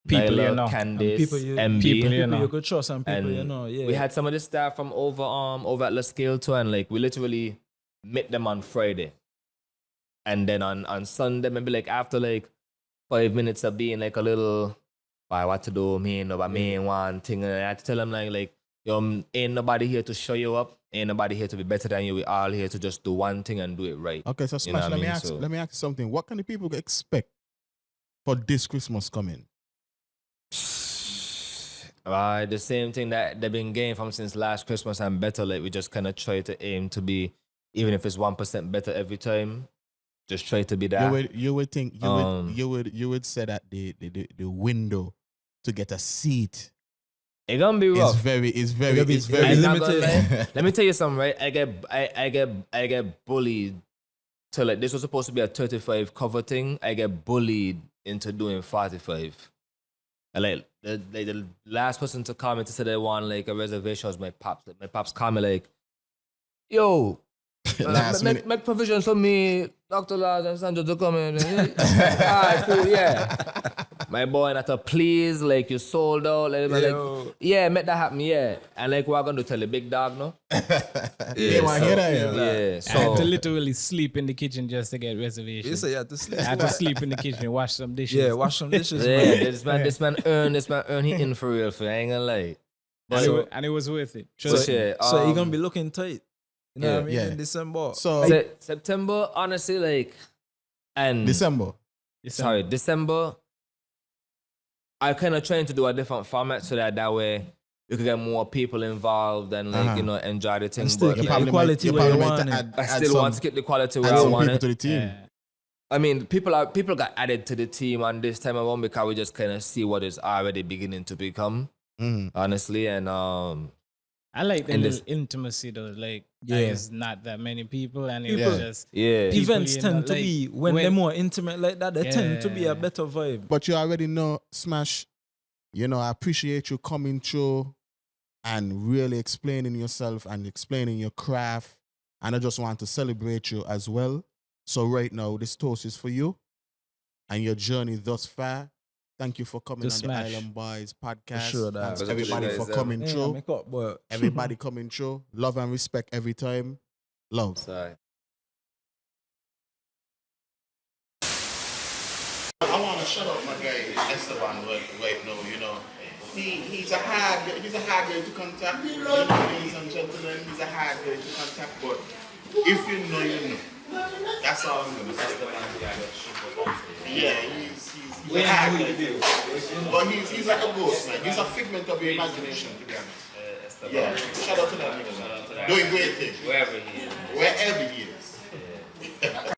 Speaker 4: People
Speaker 3: Nyla,
Speaker 4: you know.
Speaker 3: Candice,
Speaker 2: People you-
Speaker 3: MB.
Speaker 4: people you
Speaker 2: People
Speaker 4: know.
Speaker 2: you could trust and people
Speaker 3: And
Speaker 2: you know. Yeah.
Speaker 3: we had some of the staff from over at La Scale too, and like we literally met them on Friday. And then on Sunday, maybe like after like 5 minutes of being like a little, why what to do, me one thing, and I had to tell them like yo, ain't nobody here to show you up, ain't nobody here to be better than you. We all here to just do one thing and do it right.
Speaker 1: Okay, so
Speaker 3: You know
Speaker 1: Smash,
Speaker 3: what I mean?
Speaker 1: let me ask you something. What can the people expect for this Christmas coming?
Speaker 3: The same thing that they've been getting from since last Christmas and better. Like we just kind of try to aim to be, even if it's 1% better every time, just try to be that.
Speaker 1: You would think you would say that the window to get a seat
Speaker 3: It's gonna be
Speaker 1: is
Speaker 3: rough.
Speaker 1: very
Speaker 3: I'm not gonna
Speaker 2: limited.
Speaker 3: lie. Let me tell you something, right? I get bullied. So like this was supposed to be a 35 cover thing. I get bullied into doing 45. And like the last person to call me to say they want like a reservation was my pops. Like, my pops called me like, yo,
Speaker 1: Last minute.
Speaker 3: make provisions for me, Dr. Lars and Sandra to come in. Alright, cool, yeah. My boy, not to please, like you sold out. Like,
Speaker 2: Yo.
Speaker 3: yeah, make that happen, yeah. And like, what I'm gonna tell the big dog, no?
Speaker 1: You want to hear that? Yeah.
Speaker 3: Yeah,
Speaker 4: I had to
Speaker 3: so
Speaker 4: literally sleep in the kitchen just to get
Speaker 2: You
Speaker 4: reservations.
Speaker 2: say you had to sleep.
Speaker 4: I had to sleep in the kitchen, wash some dishes.
Speaker 2: Yeah, wash some dishes.
Speaker 3: yeah,
Speaker 2: man.
Speaker 3: this man earn, he in for real, for I ain't gonna lie.
Speaker 4: And it was worth it.
Speaker 3: So,
Speaker 4: Trust me.
Speaker 3: yeah,
Speaker 2: So you're gonna be looking tight. You know what I mean?
Speaker 1: yeah.
Speaker 2: In December.
Speaker 1: So
Speaker 3: September, honestly, like, and
Speaker 1: December.
Speaker 3: December, I kind of trying to do a different format so that way you could get more people involved and like you know enjoy the thing.
Speaker 2: And still
Speaker 3: But
Speaker 2: keep
Speaker 3: like,
Speaker 2: the quality where you want it.
Speaker 3: I still want to keep the quality where
Speaker 1: add
Speaker 3: I
Speaker 1: some
Speaker 3: want
Speaker 1: people
Speaker 3: it.
Speaker 1: to the team.
Speaker 4: Yeah.
Speaker 3: I mean, people got added to the team on this time around because we just kind of see what is already beginning to become, honestly. And
Speaker 4: I like the
Speaker 3: And
Speaker 4: little
Speaker 3: this-
Speaker 4: intimacy though. Like
Speaker 2: Yeah.
Speaker 4: there's not that many people and it
Speaker 2: People-
Speaker 4: was just
Speaker 3: yeah,
Speaker 4: People,
Speaker 2: Events
Speaker 4: you know,
Speaker 2: tend to
Speaker 4: like,
Speaker 2: be when they're more intimate like that. They tend to be
Speaker 4: Yeah.
Speaker 2: a better vibe.
Speaker 1: But you already know, Smash, you know, I appreciate you coming through and really explaining yourself and explaining your craft. And I just want to celebrate you as well. So right now, this toast is for you and your journey thus far. Thank you for coming
Speaker 4: To
Speaker 1: on
Speaker 4: Smash.
Speaker 1: the Island Boys podcast.
Speaker 2: sure that.
Speaker 1: Thanks everybody for coming
Speaker 2: Yeah,
Speaker 1: through.
Speaker 2: make up, but
Speaker 1: Everybody coming through. Love and respect every time. Love.
Speaker 3: sorry.
Speaker 1: I want to shut up my guy Esteban right now, you know. He's a hard guy to contact, you know, ladies and gentlemen, he's a hard guy to contact, but if you know, you know. That's all I'm gonna say. Yeah, he's a hard guy. But he's like a ghost, man. He's a figment of your imagination, to be honest. Yeah, shout out to that nigga, man. Doing great things.
Speaker 3: Wherever he